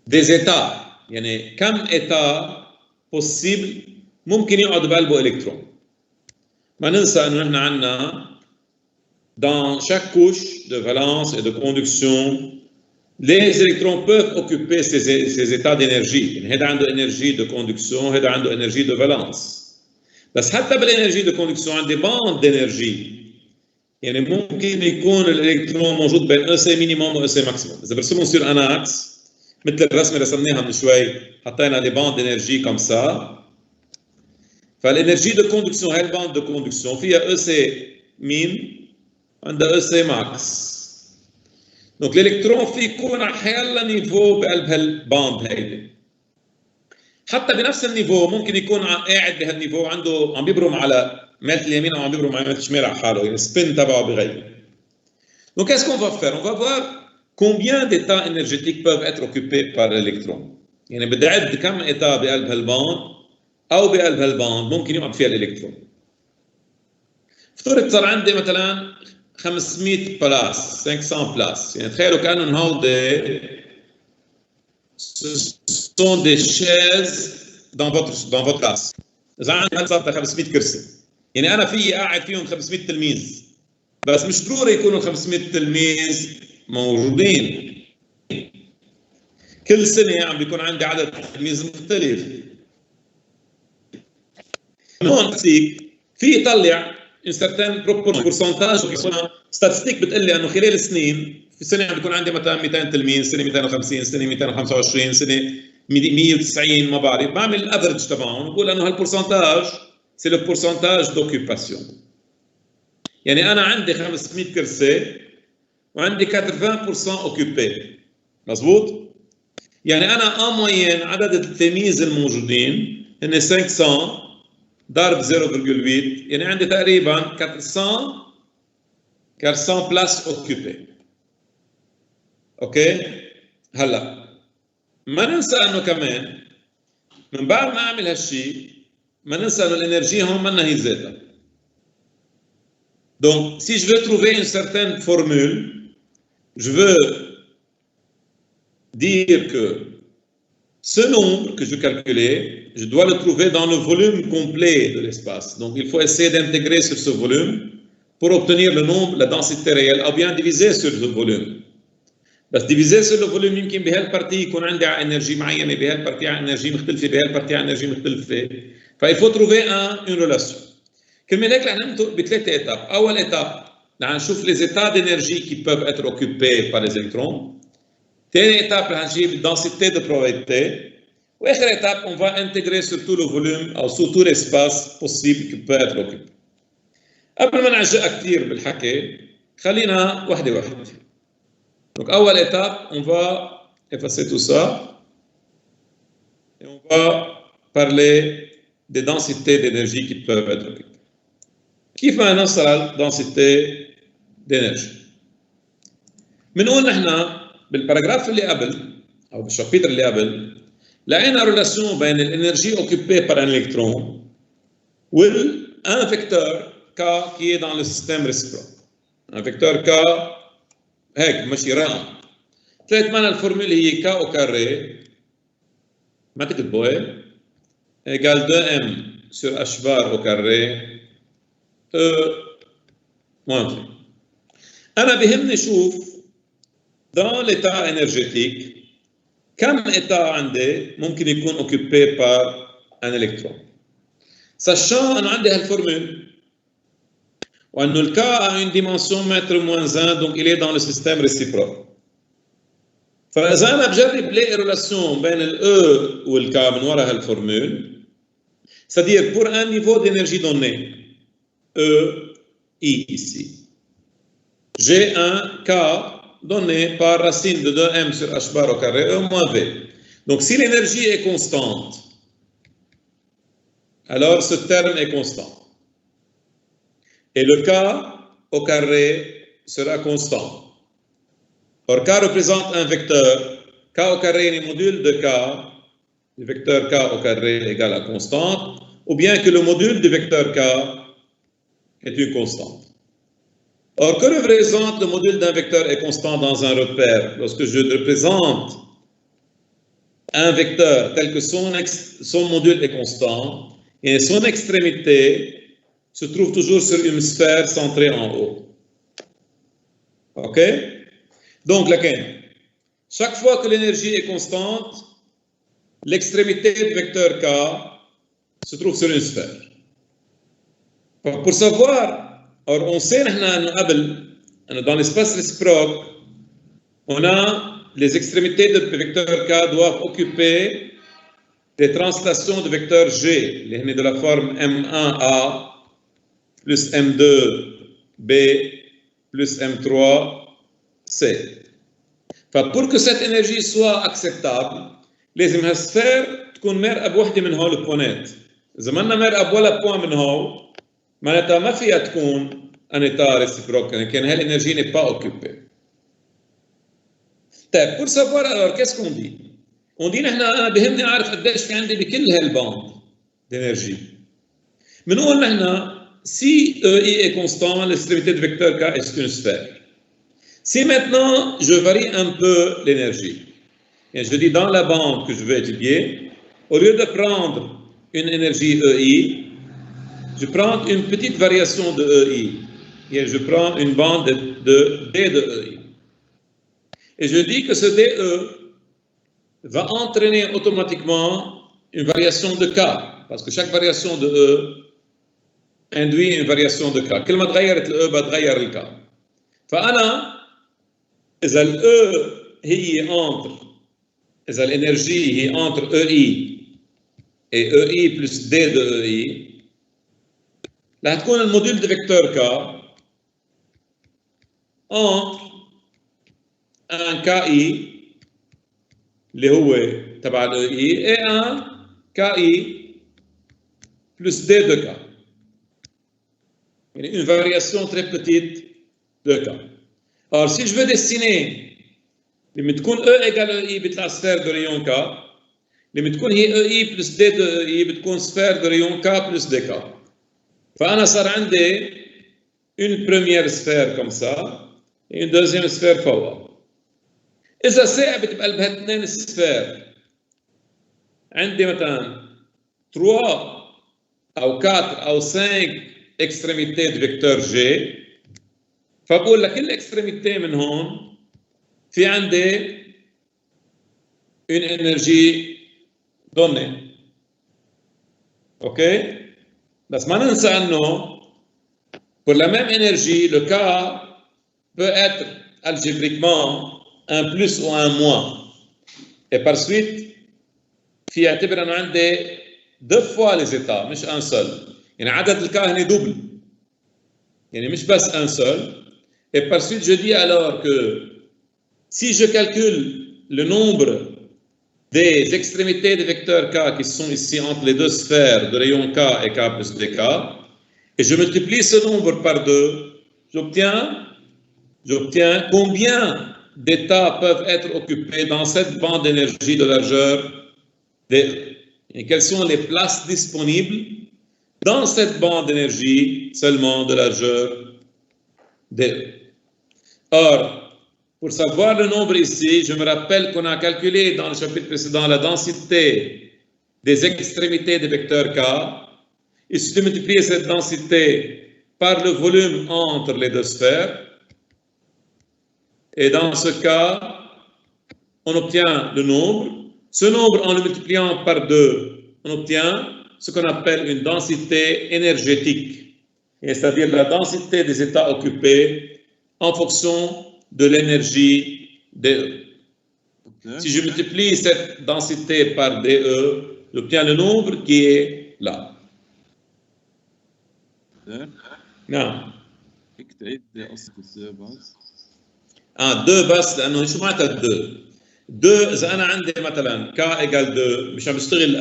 des états. يعني كم état possible ممكن يقعد بقلبه إلكترون. ما ننسى إنه نحن عندنا dans chaque couche de valence et de conduction, les électrons peuvent occuper ces états d'énergie. يعني هذا عنده énergie de conduction, هذا عنده énergie de valence. بس حتى بالénergie de conduction عندي bande d'énergie. يعني ممكن يكون الإلكترون موجود بين EC minimum و EC maximum. إذا برسمهم sur un axe مثل الرسمه اللي رسمناها من شوي حطينا لي باند دينيرجي كم سا. فالانرجي دو كوندكسيون هاي الباند دو كوندكسيون فيها او سي مين عندها او سي ماكس. دونك الالكترون في يكون على حيلا نيفو بقلب هالباند هيدي. حتى بنفس النيفو ممكن يكون قاعد بهالنيفو عنده عم بيبرم على ميل اليمين او عم بيبرم على ميل الشمال على حاله يعني السبين تبعه بغير. دونك qu'est-ce qu'on va faire? On va voir combien d'états énergétiques peuvent être occupés par l'électron. يعني بدي أعد كم إيتا بقلب هالباند أو بقلب هالباند ممكن يقعد فيها الإلكترون. افترض صار عندي مثلا 500 بلاس 500 بلاس يعني تخيلوا كأنهم هودي ce sont des chaises dans votre classe. اذا عندي صارت 500 كرسي، يعني انا في قاعد فيهم 500 تلميذ، بس مش ضروري يكونوا 500 تلميذ موجودين. كل سنه عم بيكون عندي عدد تلاميذ مختلف. هون في يطلع un certain pourcentage ستاتستيك بتقول لي انه خلال سنين في سنه عم بيكون عندي مثلا 200 تلميذ، سنه 250، سنه 225، سنه 190، ما بعرف، بعمل الافرج تبعهم وبقول انه هالبورسنتاج سي لو بورسنتاج دوكيوباسيون. يعني انا عندي 500 كرسي وعندي 80% اوكيبي، مزبوط؟ يعني انا ان موين عدد التلاميذ الموجودين هن 500 ضرب 0.8، يعني عندي تقريبا 400 بلاس اوكيبي. اوكي؟ هلا ما ننسى انه كمان من بعد ما اعمل هالشيء ما ننسى انه الانرجي هون منا هي ذاتها. Donc, si je veux trouver une certaine formule, je veux dire que ce nombre que je calculais, je dois le trouver dans le volume complet de l'espace. Donc, il faut essayer d'intégrer sur ce volume pour obtenir le nombre, la densité réelle, ou bien diviser sur le volume. بس diviser sur le volume يمكن بهالبارتي يكون عندي انرجي معينه، بهالبارتي انرجي مختلفه، بهالبارتي انرجي مختلفه. فil faut trouver une relation. كرمال هيك رح ننطق بثلاث étapes. اول étape رح نشوف les états d'énergie qui peuvent être occupés par les électrons. ثاني étape رح نجيب densité de probabilité. واخر étape on va intégrer sur tout le volume ou sur tout l'espace possible qui peut être occupé. قبل ما نعجق كثير بالحكي خلينا وحده وحده. Donc, première étape, on va effacer tout ça et on va parler des densités d'énergie qui peuvent être occupées. كيف ما نوصل densité d'énergie؟ بنقول نحن بالباراجراف اللي قبل أو بالشابتر اللي قبل لقينا ريلاسيون بين الانرجي اوكيبي par un électron un vecteur K qui est dans le système réciproque. Un vecteur K هيك ماشي رقم. طلعت معنا الفورمولا هي K au carré ما تكتبوها égale 2m sur h bar au carré moins 3. أنا بهمني شوف dans l'état énergétique كم état عندي ممكن يكون occupé par un électron. Sachant أنه عندي هالفورمولا وأنه le K a une dimension mètre moins 1, donc il est dans le système réciproque. فإذا أنا بجرب لاقي relation بين ال E و ال K من وراء هالفورمول، c'est-à-dire pour un niveau d'énergie donné, E, I ici, j'ai un K donné par racine de 2m sur h bar au carré, E moins V. Donc si l'énergie est constante, alors ce terme est constant. Et le K au carré sera constant. Or, K représente un vecteur. K au carré est le module de K, le vecteur K au carré égale à constante, ou bien que le module du vecteur K est une constante. Or, que représente le module d'un vecteur est constant dans un repère? Lorsque je représente un vecteur tel que son module est constant, et son extrémité se trouve toujours sur une sphère centrée en haut. OK? Donc, laquelle? Chaque fois que l'énergie est constante, l'extrémité du vecteur K se trouve sur une sphère. Pour savoir, or on sait dans l'espace réciproque, on a les extrémités du vecteur K doivent occuper des translations de vecteur G, les de la forme M1A plus M2B plus M3C. Pour que cette énergie soit acceptable, لازم هالسفير تكون مرقة بوحدة من هول البوينات. إذا ما مرقة بولا بوين من هول معناتها ما فيها تكون un état réciproque, كان هالénergie n'est pas occupée. طيب pour savoir alors qu'est-ce qu'on dit? On dit نحن أنا بهمني أعرف قديش في عندي بكل هالباند d'énergie. بنقول نحن si EI est constant, l'extrémité du vecteur K est une sphère. Si maintenant je varie un peu l'énergie, et je dis dans la bande que je veux étudier, au lieu de prendre une énergie EI, je prends une petite variation de EI. Et je prends une bande de D de EI. Et je dis que ce DE va entraîner automatiquement une variation de K, parce que chaque variation de E induit une variation de K. كل ما تغيرت ال E بتغير ال K. فأنا إذا ال E هي إذا الإنرجي هي entre EI et EI plus D de EI, رح تكون الموديل de vecteur K entre un KI اللي هو تبع ال EI et un KI plus D de K. Une variation très petite de K. Alors, si je veux dessiner, لما تكون E égale EI بتطلع sphère de rayon K, لما تكون هي EI plus D de EI بتكون sphère de rayon K plus DK. فأنا صار عندي une première sphère comme ça et une deuxième sphère فوقها. إذا ثابت بقلبها اثنين سفير عندي مثلا 3 أو 4 أو 5 extrémités de vecteur G, فبقول لكل extrémité من هون في عندي une énergie donnée. OK? بس ما ننسى انه pour la même énergie, le K peut être algébriquement un plus ou un moins. Et par suite, في يعتبر انه عندي 2 fois les états مش un seul. يعني عدد الK هنا double. يعني مش بس un seul. Et par suite, je dis alors que si je calcule le nombre des extrémités des vecteurs K qui sont ici entre les deux sphères de rayon K et K plus DK, et je multiplie ce nombre par 2, j'obtiens combien d'états peuvent être occupés dans cette bande d'énergie de largeur D. Et quelles sont les places disponibles dans cette bande d'énergie seulement de largeur D. Or, pour savoir le nombre ici, je me rappelle qu'on a calculé dans le chapitre précédent la densité des extrémités des vecteurs K. Il suffit de multiplier cette densité par le volume entre les deux sphères. Et dans ce cas, on obtient le nombre. Ce nombre, en le multipliant par 2, on obtient ce qu'on appelle une densité énergétique, c'est-à-dire la densité des états occupés en fonction de l'énergie DE. Okay. Si je multiplie cette densité par DE, j'obtiens le nombre qui est là. نعم. فيك تعيد قصة الدو بس؟ 2 بس لأنه شو معناتها 2 إذا أنا عندي مثلا K égale 2 مش عم بشتغل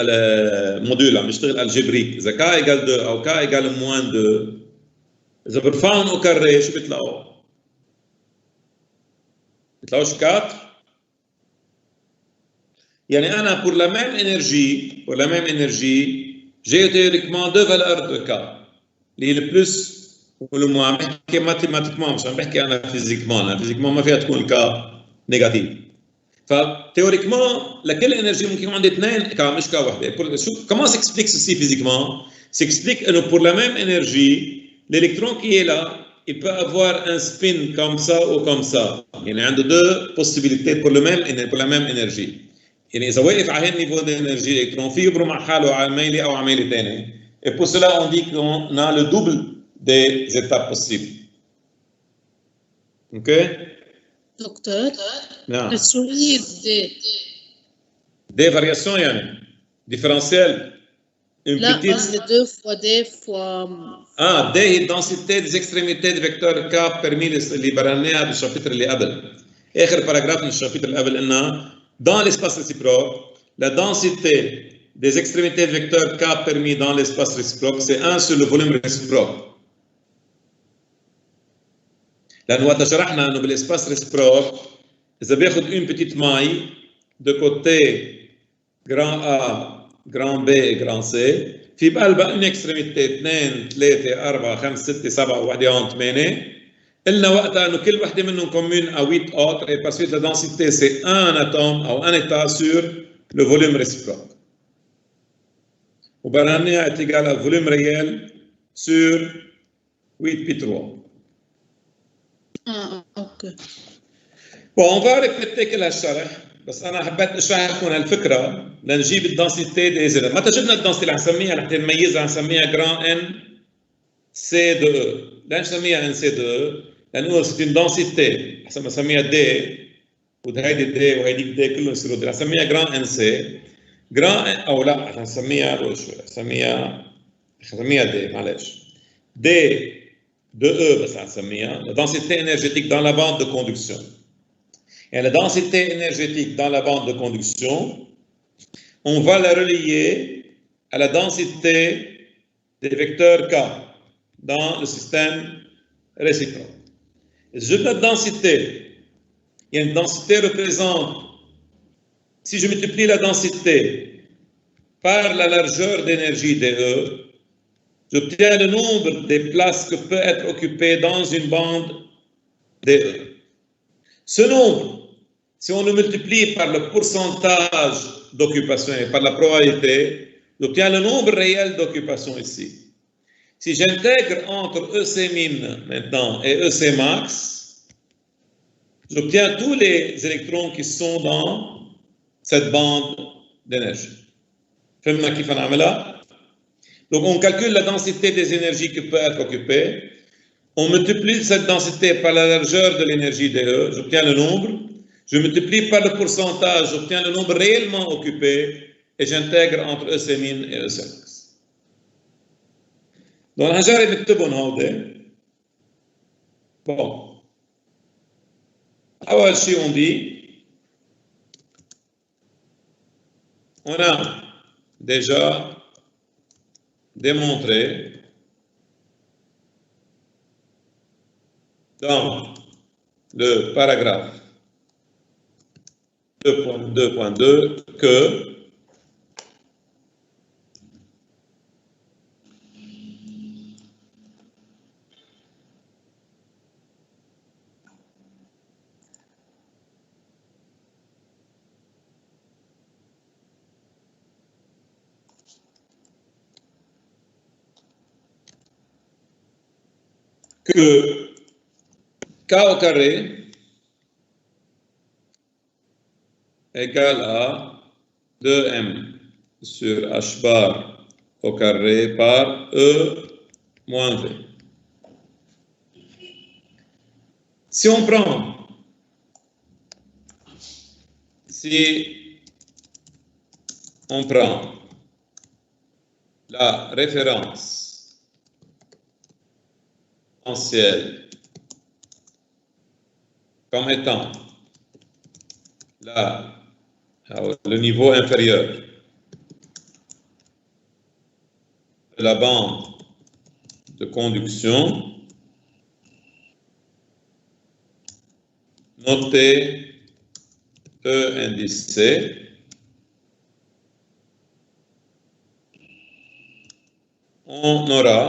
موديول عم بشتغل الجبريك. إذا K égale 2 أو K égale moins 2 إذا برفعهم au carré شو بيطلعوا؟ بيطلعوش 4. يعني أنا pour la même énergie j'ai théoriquement 2 valeurs de K اللي هي le plus ou le moins. عم بحكي ماتيماتيكمان مش عم بحكي أنا فيزيكمان ما فيها تكون K نيجاتيف. فتhéoriquement لكل énergie ممكن يكون عندي 2 K مش K واحدة. Comment s'explique ceci physiquement? S'explique que pour la même énergie l'électron qui est là il peut avoir un spin comme ça ou comme ça. يعني عنده 2 possibilités pour la même énergie. يعني إذا وقف على هالنيفو d'énergie l'électron فيه يبرم على حاله على ميلة أو على ميلة ثانية. Et pour cela on dit qu'on a le double des étapes possibles. OK? دكتور نعم. السؤال Des variations يعني différentielles. Une لا petite... قصدي 2 fois D fois D هي densité des extrémités du vecteur K parmi اللي برناها بالشابتر اللي قبل. آخر باراجراف من الشابتر اللي قبل قلنا dans l'espace réciproque la densité des extrémités du vecteur K permis dans l'espace réciproque c'est 1 sur le volume réciproque. لأنه وقت شرحنا إنه بالespace réciproque إذا بياخد une petite maille de côté grand A grand B et grand C في بقلبها une extrémité 2 3 4 5 6 7 وحده هون 8. قلنا وقتها إنه كل وحده منهم commune à 8 autres et par suite la densité c'est un atome ou un état sur le volume réciproque. وبرهنها est égal à volume réel sur 8 pi 3. اوكي. Bon, on va répéter كل هالشرح بس انا حبيت اشرح لكم هالفكره لنجيب الدنسيتي دي زيرو. متى جبنا الدنسيتي اللي حنسميها لحتى نميزها حنسميها جران ان سي دو او. ليش نسميها ان سي دو او؟ لانه سي اون دنسيتي حسب ما نسميها دي وهيدي دي وهيديك دي كلهم يصيروا دي. حنسميها جران ان سي جران او لا حنسميها حنسميها دي معلش دي de E, la densité énergétique dans la bande de conduction. Et la densité énergétique dans la bande de conduction, on va la relier à la densité des vecteurs K dans le système réciproque. Et si je veux la densité, il y a une densité représente, si je multiplie la densité par la largeur d'énergie DE, j'obtiens le nombre des places que peut être occupé dans une bande DE. Ce nombre, si on le multiplie par le pourcentage d'occupation et par la probabilité, j'obtiens le nombre réel d'occupation ici. Si j'intègre entre EC min maintenant et EC max, j'obtiens tous les électrons qui sont dans cette bande d'énergie. فهمنا كيف نعملها؟ Donc on calcule la densité des énergies qui peut être occupée. On multiplie cette densité par la largeur de l'énergie DE, j'obtiens le nombre. Je multiplie par le pourcentage, j'obtiens le nombre réellement occupé et j'intègre entre EC min et EC max. Donc هنجرب نكتبهم هودي. Bon. أول شيء on dit, on a déjà démontré dans le paragraphe 2.2.2 que K au carré égale à 2m sur h bar au carré par E moins V. Si on prend, la référence potentielle comme étant le niveau inférieur de la bande de conduction, notez E indice C, on aura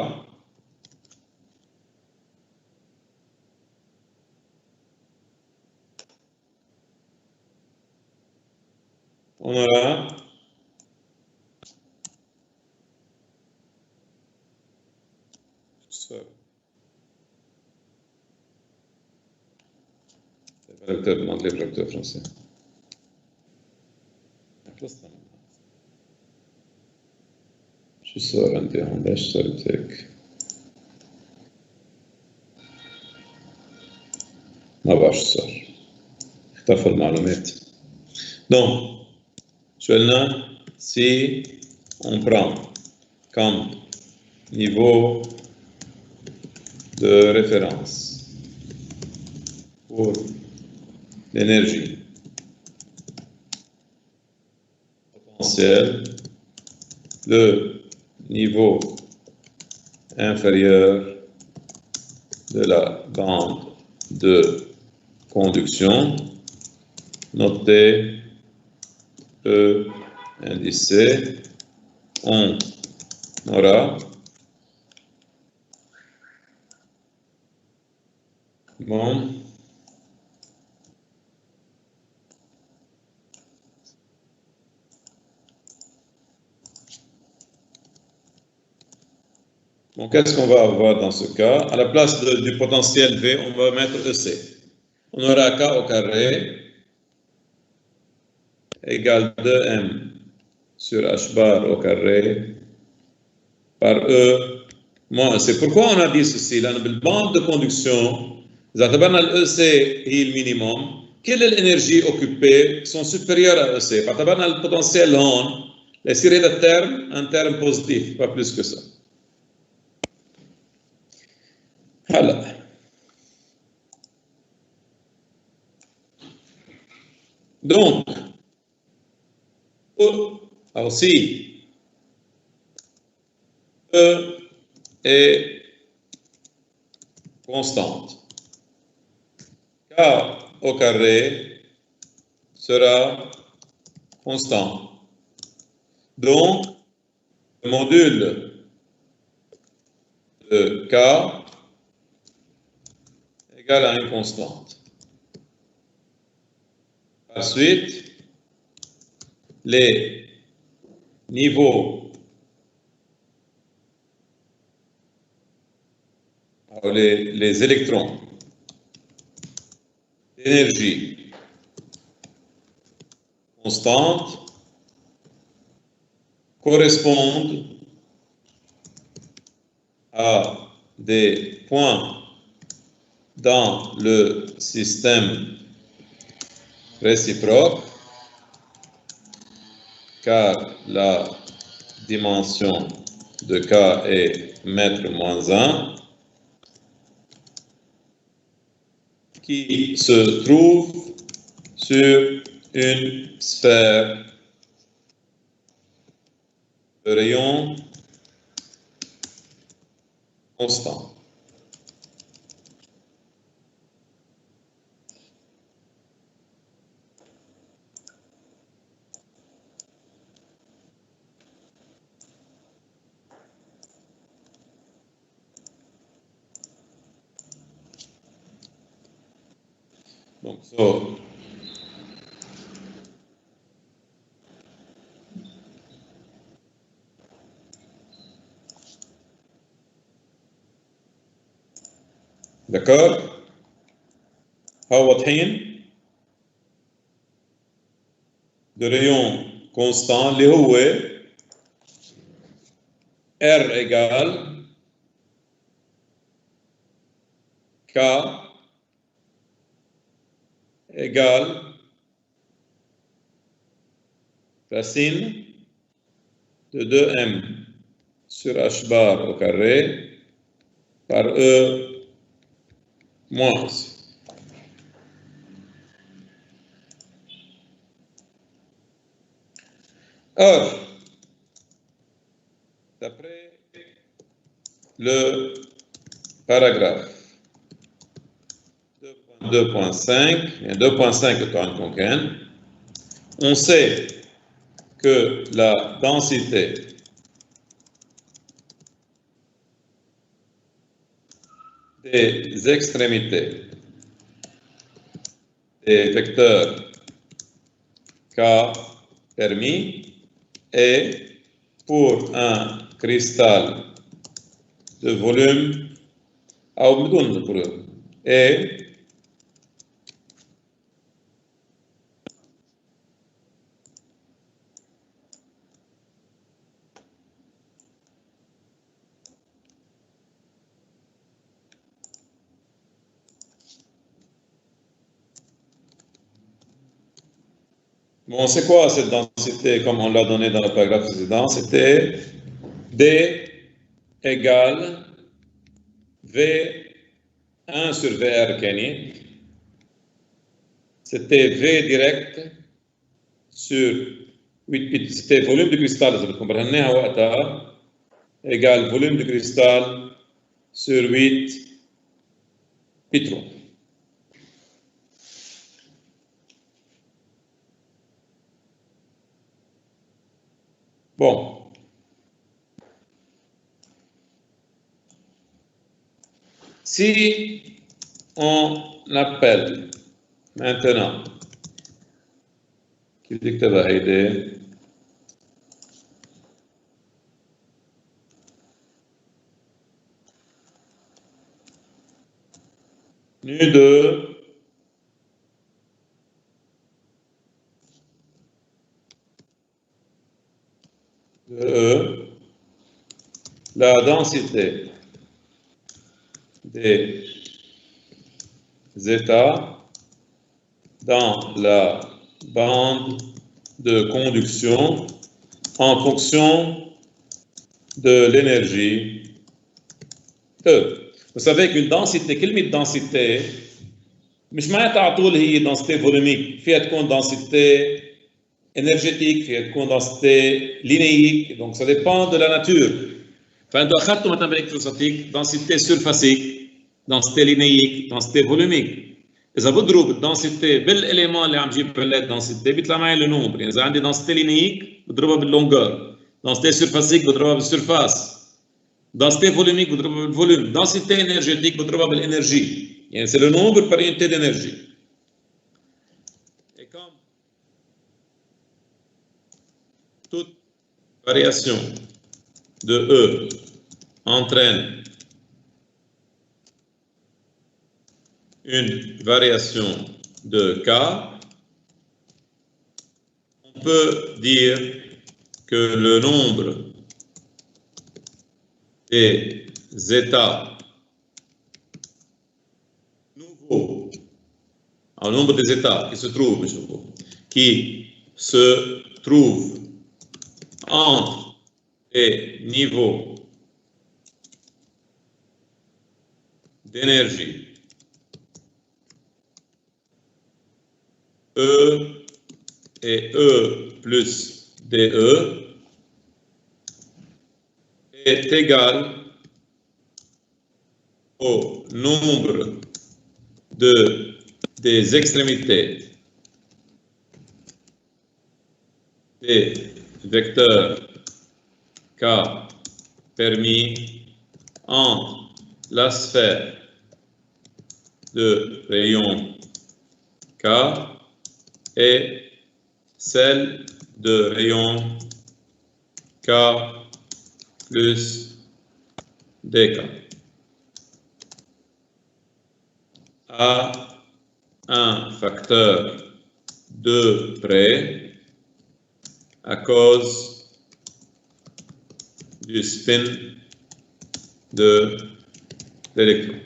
français. شو صار عندي هون؟ ليش صارت هيك؟ ما بعرف شو صار. اختفوا المعلومات. Donc, شو قلنا؟ Si on prend comme niveau de référence pour l'énergie potentielle, le niveau inférieur de la bande de conduction, notez E indice C, on aura bon Donc, qu'est-ce qu'on va avoir dans ce cas? À la place du potentiel V, on va mettre EC. On aura K au carré égale 2M sur H bar au carré par E moins EC. Pourquoi on a dit ceci? Là, le bande de conduction, إذا اعتبرنا ال EC هي المينيموم، كل الانرجي occupée sont supérieures à EC. فاعتبرنا البوتنسيال هون يصير هذا الترم un terme positif, pas plus que ça. هلا donc aussi E est constante. K au carré sera constant. Donc, le module de K égale à une constante. Ensuite, les niveaux, les électrons d'énergie constante correspondent à des points dans le système réciproque, car la dimension de K est mètre moins 1, qui se trouve sur une sphère de rayon constant. Donc, d'accord? ها واضحين؟ de rayon constant اللي هو R égale K égale racine de 2M sur H bar au carré par E moins. Or, d'après le paragraphe 2.5, et 2.5 de on sait que la densité des extrémités des vecteurs K permis est pour un cristal de volume est bon, c'est quoi cette densité comme on l'a donné dans le paragraphe précédent? C'était D égale V1 sur VR Kenny. C'était V direct sur 8 bits. C'était volume du cristal, إذا بدكم برهناها وقتها égale volume du cristal sur 8 pitrons. Bon. Si on appelle maintenant كيف بدي اكتبها هيدي . nu de E, la densité des états dans la bande de conduction en fonction de l'énergie E. Vous savez qu'une densité, كلمة densité مش معناتها على طول هي densité volumique، فيها تكون densité énergétique، فيها تكون densité linéique، donc ça dépend de la nature. فأنتوا أخذتوا مثلا بالإلكتروستاتيك densité surfacique، densité linéique، densité volumique. إذا بضرب الدنسيتي بالإليمون اللي عم جيب بالlet densité بيطلع معي لو نومبر، يعني إذا عندي densité linéique بضربها باللونجور، densité surfacique بضربها بالسيرفاس، densité volumique بضربها بالفوليوم، densité énergétique بضربها بالإنرجي، يعني c'est le nombre par unité d'énergie. Et comme toute variation de E entraîne une variation de K, on peut dire que le nombre des états nouveaux, un nombre des états qui se trouvent entre les niveaux d'énergie E et E plus DE est égal au nombre des extrémités des vecteurs K permis entre la sphère de rayon K et celle de rayon K plus dk à un facteur de près à cause du spin de l'électron.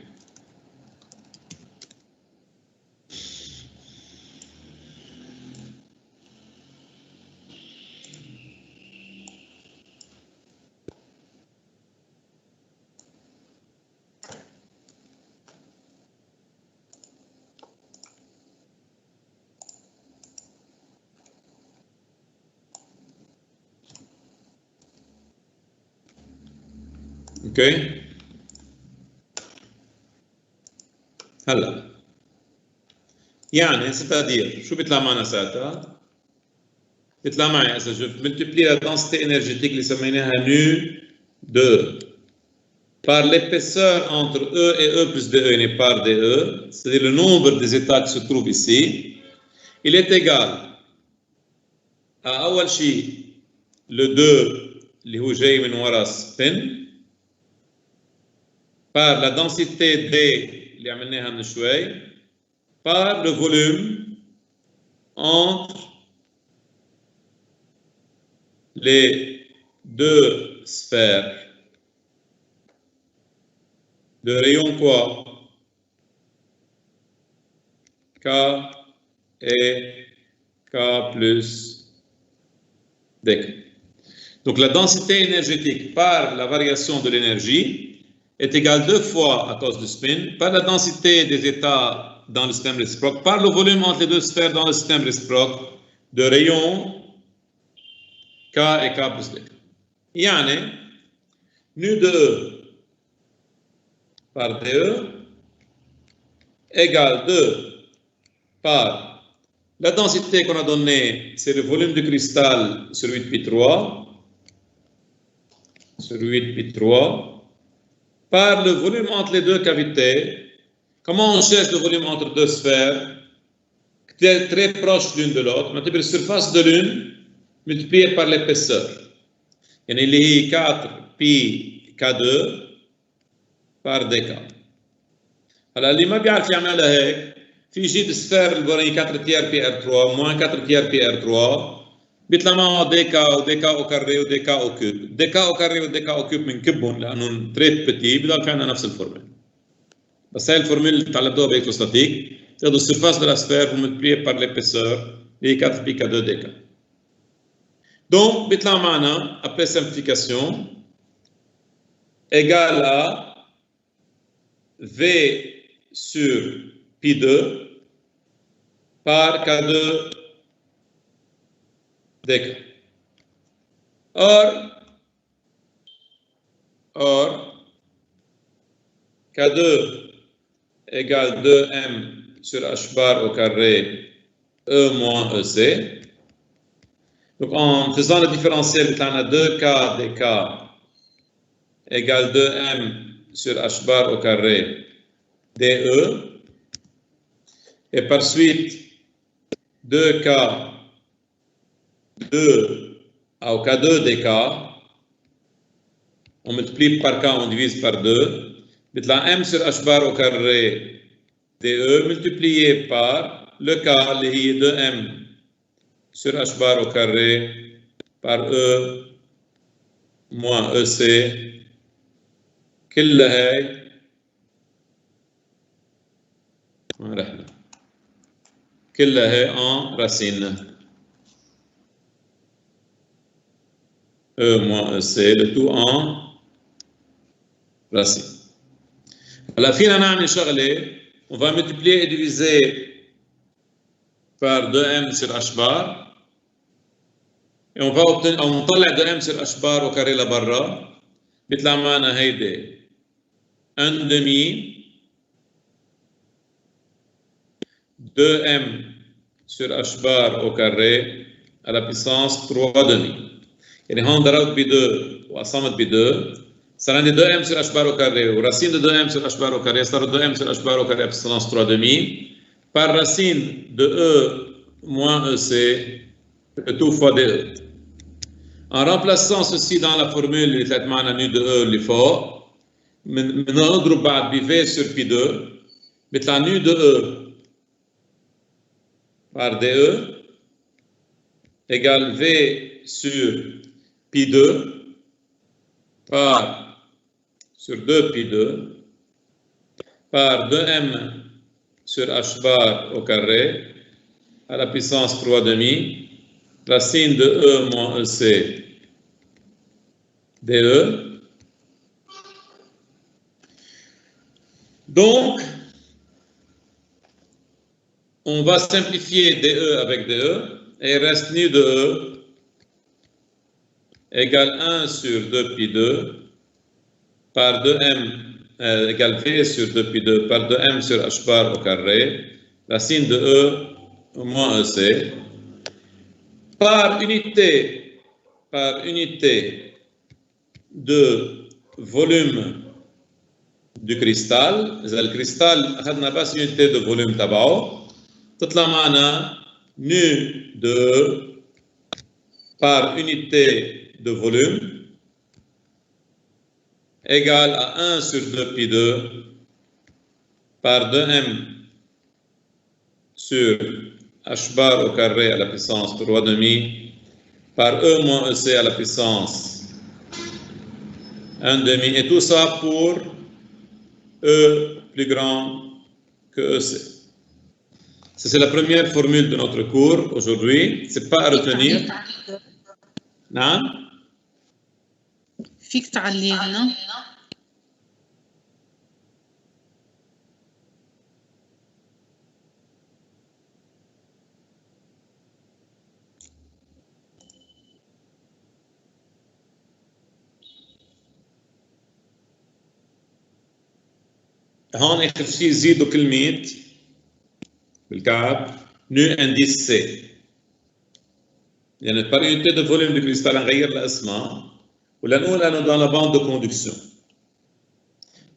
Ok? هلا يعني c'est-à-dire شو بيطلع معنا ساعتها؟ بيطلع معي إذا je multiplie la densité énergétique اللي سميناها nu de par l'épaisseur entre E et E plus DE n'est par DE, c'est-à-dire le nombre des états qui se trouvent ici, il est égal à أول شيء le 2 اللي هو جاي من ورا spin par la densité D اللي عملناها من شوي par le volume entre les deux sphères de rayon quoi K et K plus dk. Donc la densité énergétique par la variation de l'énergie est égale 2 fois à cause du spin par la densité des états dans le système réciproque par le volume entre les deux sphères dans le système réciproque de rayon K et K plus dk. يعني nu de E par DE égale 2 par la densité qu'on a donnée, c'est le volume du cristal sur 8pi3 par le volume entre les deux cavités. Comment on cherche le volume entre deux sphères très proches l'une de l'autre? On la surface de l'une multipliée par l'épaisseur. Il y a 4pi K2 par dk. هلا اللي ما بيعرف يعملها هيك في جيد سفير البورين 4 تيار بي ار 3 موان 4 تيار بي ار 3 بيطلع معه ديكا وديكا او كاري وديكا او كوب. ديكا او كاري وديكا او كوب بنكبهم لانه تريت بتي بضل في عندنا نفس الفورمول. بس هاي الفورمول اللي تعلمتوها بالكتروستاتيك تاخذوا السيرفاس de la sphère vous multipliez par l'épaisseur et 4 pi k2 dk. Donc بيطلع معنا après simplification égale à V sur pi2 par k2 dk. Or k2 égale 2m sur h bar au carré e moins ec. Donc en faisant le différentiel, on a 2k dk égale 2m sur h bar au carré de. Et par suite, 2k 2 au k2 dk, on multiplie par k, on divise par 2. بيطلع m sur h bar au carré de multiplié par le k اللي هي 2m sur h bar au carré par e moins ec كلها هاي رحنا كلها هاي en racine e moins ec le tout en racine. Alors, finalement, on va multiplier et diviser par 2m sur h bar. Et on va obtenir, on طلع 2m sur h bar au carré là-bas. بيطلع معنا هيدي 1 demi 2m sur h bar au carré à la puissance 3 demi. يعني هون ضربت ب 2 وقسمت ب 2 صار عندي 2m sur h bar au carré ورacine de 2m sur h bar au carré صار 2m sur h bar au carré à puissance 3 demi par racine de e moins ec le tout fois de. En remplaçant ceci dans la formule اللي طلعت معنا nu de e اللي فوق بنضرب بعد ب v sur pi2 بيطلع nu de e par de égale v sur pi2 par sur 2 pi2 par 2m sur h bar au carré à la puissance 3 demi racine de e moins ec de. Donc, on va simplifier de avec de et il reste nu de e égale 1 sur 2 pi 2 par 2m égale v sur 2 pi 2 par 2m sur h bar au carré, racine de e moins ec, par unité de volume du cristal. إذا الكريستال أخذنا بس unité de volume تبعه تطلع معنا nu de par unité de volume égale à 1 sur 2 pi 2 par 2m sur h bar au carré à la puissance 3 demi par e moins ec à la puissance 1 demi et tout ça pour e plus grand que ec. C'est la première formule de notre cours aujourd'hui. C'est pas à retenir. Non? فيك تعلمنا؟ هون اخر شيء زيدوا كلمه بالكعب نو انديس سي. يعني الباريونتي دو فوليوم دو كريستال نغير لاسمها ولا نقول انه dans la bande de conduction.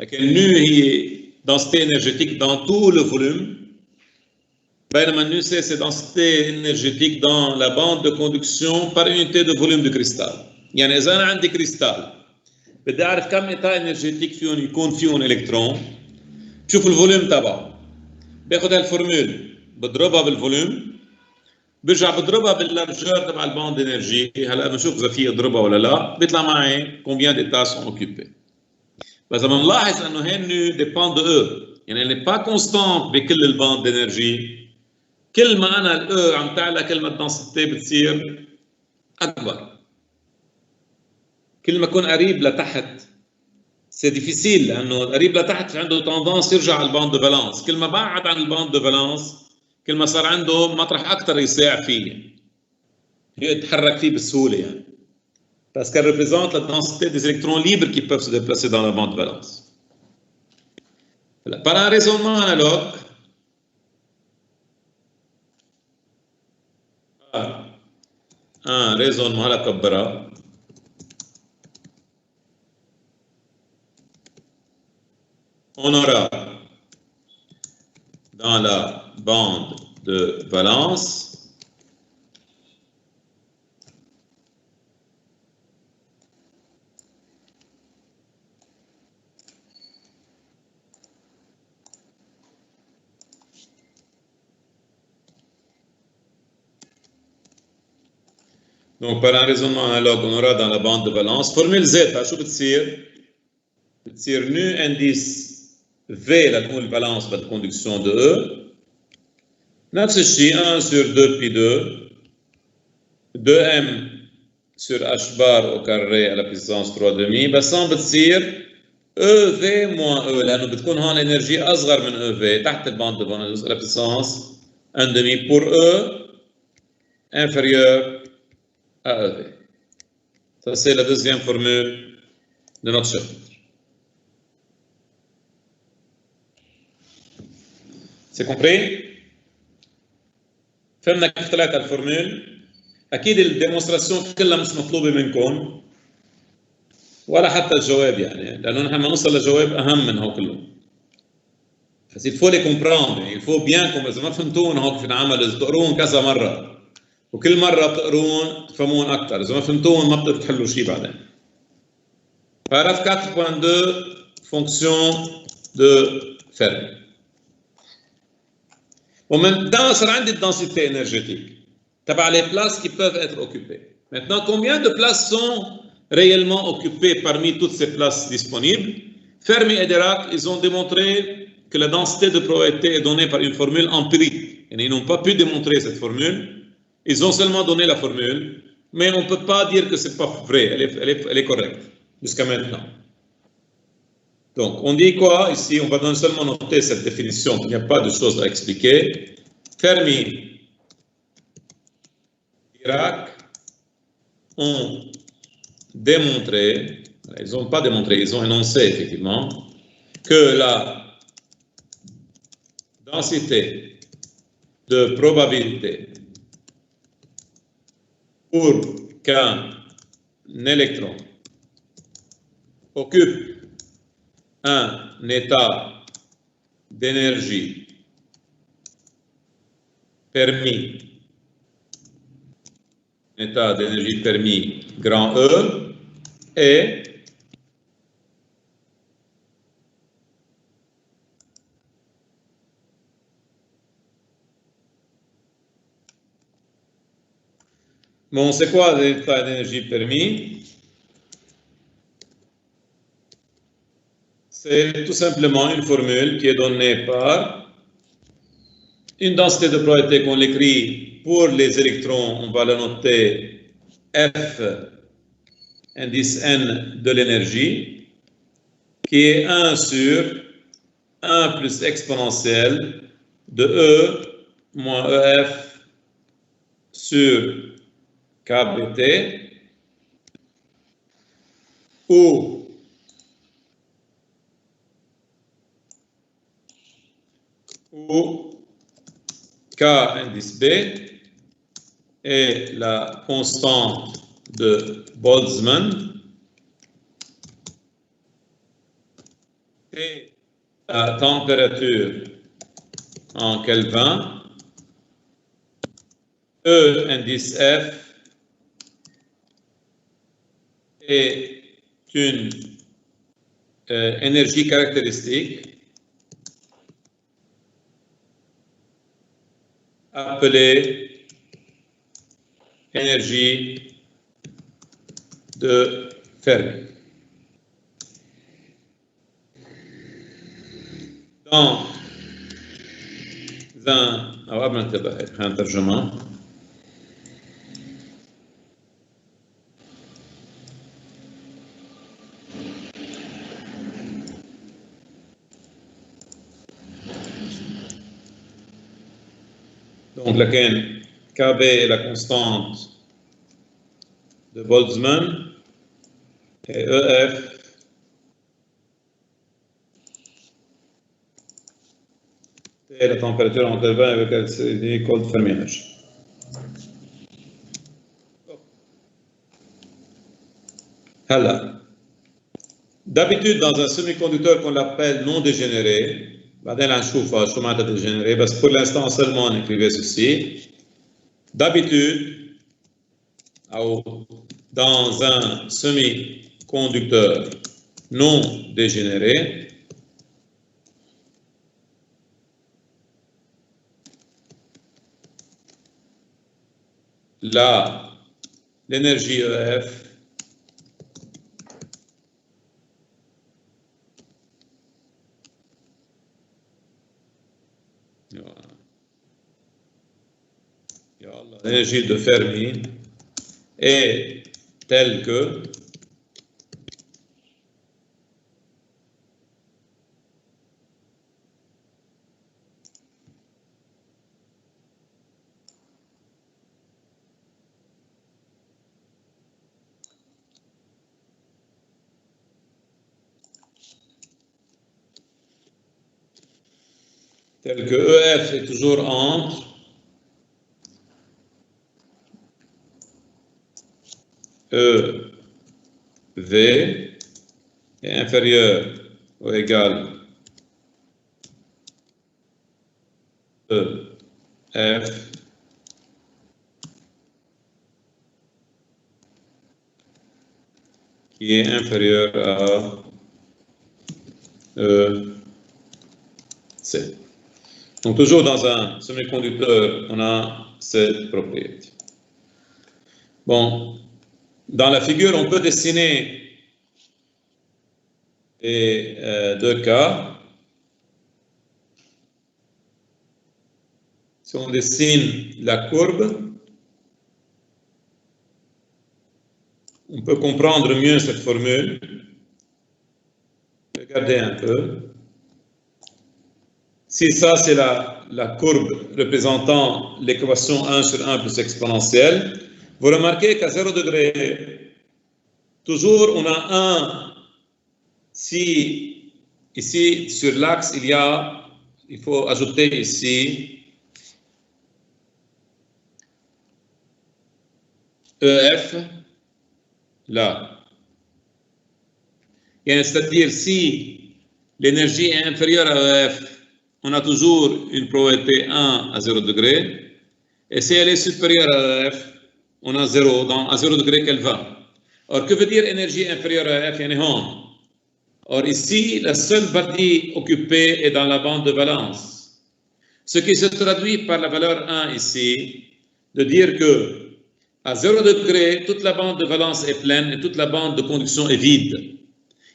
لكن نو هي densité énergétique dans tout le volume. بينما nu c'est densité énergétique dans la bande de conduction par unité de volume du cristal. يعني اذا انا عندي كريستال بدي اعرف كم ايطاء انرجيتيك فيهم يكون فيهم الكترون بشوف الفوليوم تبعه، باخد هالفورمول بضربها بالفوليوم، برجع بضربها باللارجور تبع الباند انرجي. هلا بنشوف اذا في اضربها ولا لا، بيطلع معي combien d'états sont occupés. بس لما نلاحظ انه هن dépend de E، يعني elle n'est pas constante بكل الباند انرجي. كل ما انا الاو عم تعلى كل ما الدنسيتي بتصير اكبر. كل ما اكون قريب لتحت سي ديفيسيل، لانه قريب لتحت عنده تندانس يرجع على الباند دو فالانس. كل ما بعد عن الباند دو فالانس كل ما صار عنده مطرح اكثر يساع فيه، يتحرك فيه بسهوله يعني. Parce qu'elle représente la densité des électrons libres qui peuvent se déplacer dans la bande de valence. Par un raisonnement analogue, un raisonnement à la Kabbara, on aura dans la bande de valence donc par un raisonnement analogue on aura dans la bande de valence formule Z شو بتصير؟ بتصير nu indice V لتكون الفالنس بالconduction de E. نفس الشيء 1 sur 2 pi 2 2m sur h bar au carré à la puissance 3 demi. بس هون بتصير EV moins E لأنه بتكون هون إنرجي أصغر من EV تحت الباند de valence à la puissance 1 demi pour E inférieur à EV. Ça c'est la deuxième formule de notre chapitre. C'est compris? فهمنا كيف طلعت الفورمول؟ أكيد الديمونستراسيون كلها مش مطلوبة منكم ولا حتى الجواب يعني، لأنه نحن ما نوصل لجواب أهم من هو كله. بس il faut les comprendre، يعني il faut bien إذا ما فهمتون هو كيف ينعمل، إذا تقرون كذا مرة وكل مرة بتقرون تفهمون أكثر، إذا ما فهمتون ما بتقدروا تحلوا شيء بعدين. Paragraphe 4.2 fonction de Fermi. ومن صار عندي الدنسité énergétique تبع les places qui peuvent être occupées. Maintenant, combien de places sont réellement occupées parmi toutes ces places disponibles? Fermi et Dirac, ils ont démontré que la densité de probabilité est donnée par une formule empirique. Et ils n'ont pas pu démontrer cette formule. Ils ont seulement donné la formule, mais on ne peut pas dire que ce n'est pas vrai. Elle est correcte jusqu'à maintenant. Donc, on dit quoi ici? On va seulement noter cette définition. Il n'y a pas de choses à expliquer. Fermi, Dirac ont démontré, ils n'ont pas démontré, ils ont énoncé effectivement, que la densité de probabilité pour qu'un électron occupe un état d'énergie permis, état d'énergie permis grand E est bon, c'est quoi l'état d'énergie permis? C'est tout simplement une formule qui est donnée par une densité de probabilité qu'on l'écrit pour les électrons, on va la noter F indice N de l'énergie, qui est 1 sur 1 plus exponentielle de E moins EF sur KBT, où K indice B est la constante de Boltzmann et la température en Kelvin, E indice F est une énergie caractéristique appelée énergie de Fermi. Dans أو قبل ما ننتبه خلينا نترجمها. Donc laquelle KB est la constante de Boltzmann et EF est la température entre 20 avec laquelle cold fermiage. D'habitude, dans un semi-conducteur qu'on appelle non dégénéré, dégénéré, parce que pour l'instant seulement on écrivait ceci. D'habitude, dans un semi-conducteur non dégénéré, l'énergie EF l'énergie de Fermi est telle que EF est toujours entre V est inférieur ou égal F qui est inférieur à C. Donc toujours dans un semi-conducteur, on a cette propriété. Bon, dans la figure, on peut dessiner les deux cas. Si on dessine la courbe, on peut comprendre mieux cette formule. Regardez un peu. Si ça, c'est la courbe représentant l'équation 1 sur 1 plus exponentielle, vous remarquez qu'à 0 degré, toujours on a 1. Si ici, sur l'axe, il faut ajouter ici EF, là. C'est-à-dire, si l'énergie est inférieure à EF, on a toujours une probabilité 1 à 0 degré. Et si elle est supérieure à EF, on a 0, à 0 degré qu'elle va. Or, que veut dire énergie inférieure à EF? Or, ici, la seule partie occupée est dans la bande de valence. Ce qui se traduit par la valeur 1 ici, de dire que à 0 degré, toute la bande de valence est pleine et toute la bande de conduction est vide.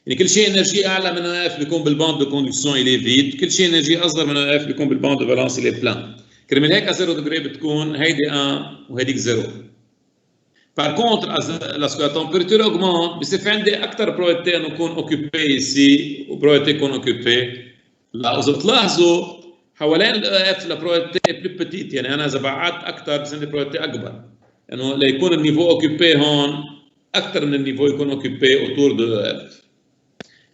يعني كل شيء انرجي اعلى من اف بيكون بالباند دو كوندكسيون الي فيد، كل شيء انرجي اصغر من اف بيكون بالباند دو فالانس الي بلان. كرمال هيك 0 degré بتكون هيدي 1 وهيديك 0. Par contre, lorsque la température augmente, بصير في عندي اكثر probabilité انه يكون اوكيبي ici وبروبابيلتي يكون اوكيبي لا. اذا بتلاحظوا حوالين الاف لا probabilité بلو بتيت، يعني انا اذا بعدت اكثر بصير عندي probabilité اكبر انه ليكون النيفو اوكيبي هون اكثر من النيفو يكون اوكيبي اوتور دو اف.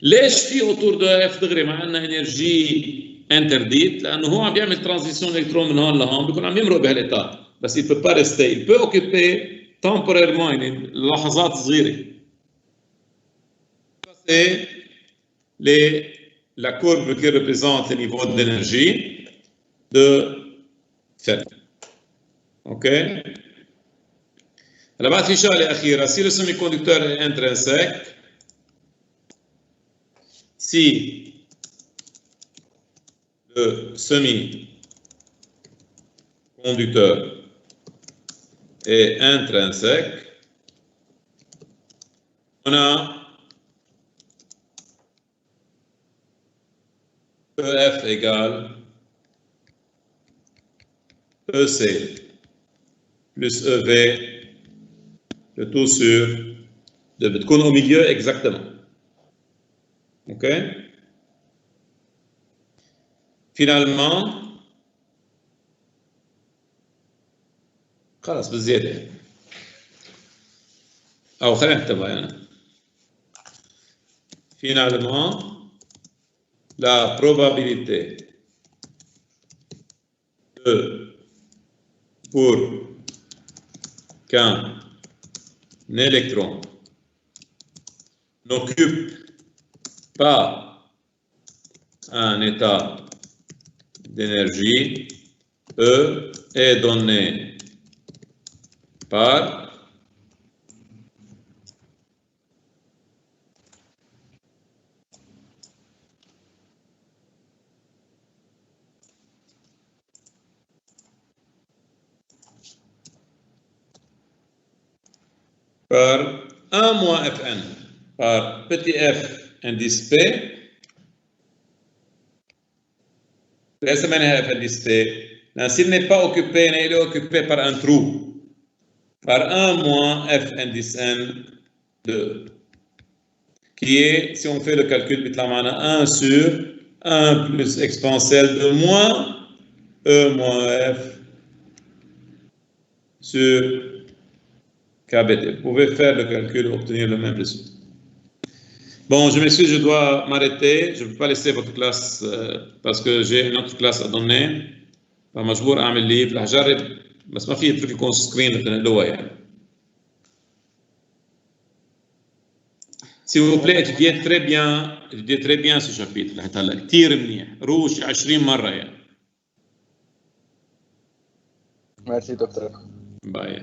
ليش في اوتور دو اف دغري مع انها انرجي انترديت؟ لانه هو عم بيعمل ترانزيسيون الكترون من هون لهون، بيكون عم يمرق بهالايطار، بس il peut pas rester, il peut occuper temporairement يعني لحظات صغيره. C'est la courbe qui représente le niveau d'énergie de Fermi. OK? هلا بعد في شغله اخيره. Si le semi-conducteur est intrinsèque, si le semi-conducteur conducteur est intrinsèque, on a EF égale EC plus EV, le tout sur, بتكون au milieu exactement. OK? Finalement, خلاص بالزيادة أو خلينا نكتبها يعني. Finalement, la probabilité pour qu'un électron n'occupe pas un état d'énergie E est donnée par par 1 moins Fn, par petit f indice P, ليس معناها f indice P, s'il n'est pas occupé, il est occupé par un trou, par 1 moins f indice N de qui est, si on fait le calcul, 1 sur 1 plus exponentielle de moins E moins F sur KBT. Vous pouvez faire le calcul et obtenir le même résultat. Bon, je m'excuse, je dois m'arrêter. Je ne peux pas laisser votre classe parce que j'ai une autre classe à donner. فمجبور أعمل ليف رح أجرب بس ما في اترك يكون سكرين تنقلوها يعني. S'il vous plaît, étudiez très bien ce chapitre لحتى هلا كثير منيح. روش 20 مرة يعني. ميرسي دكتور. باي.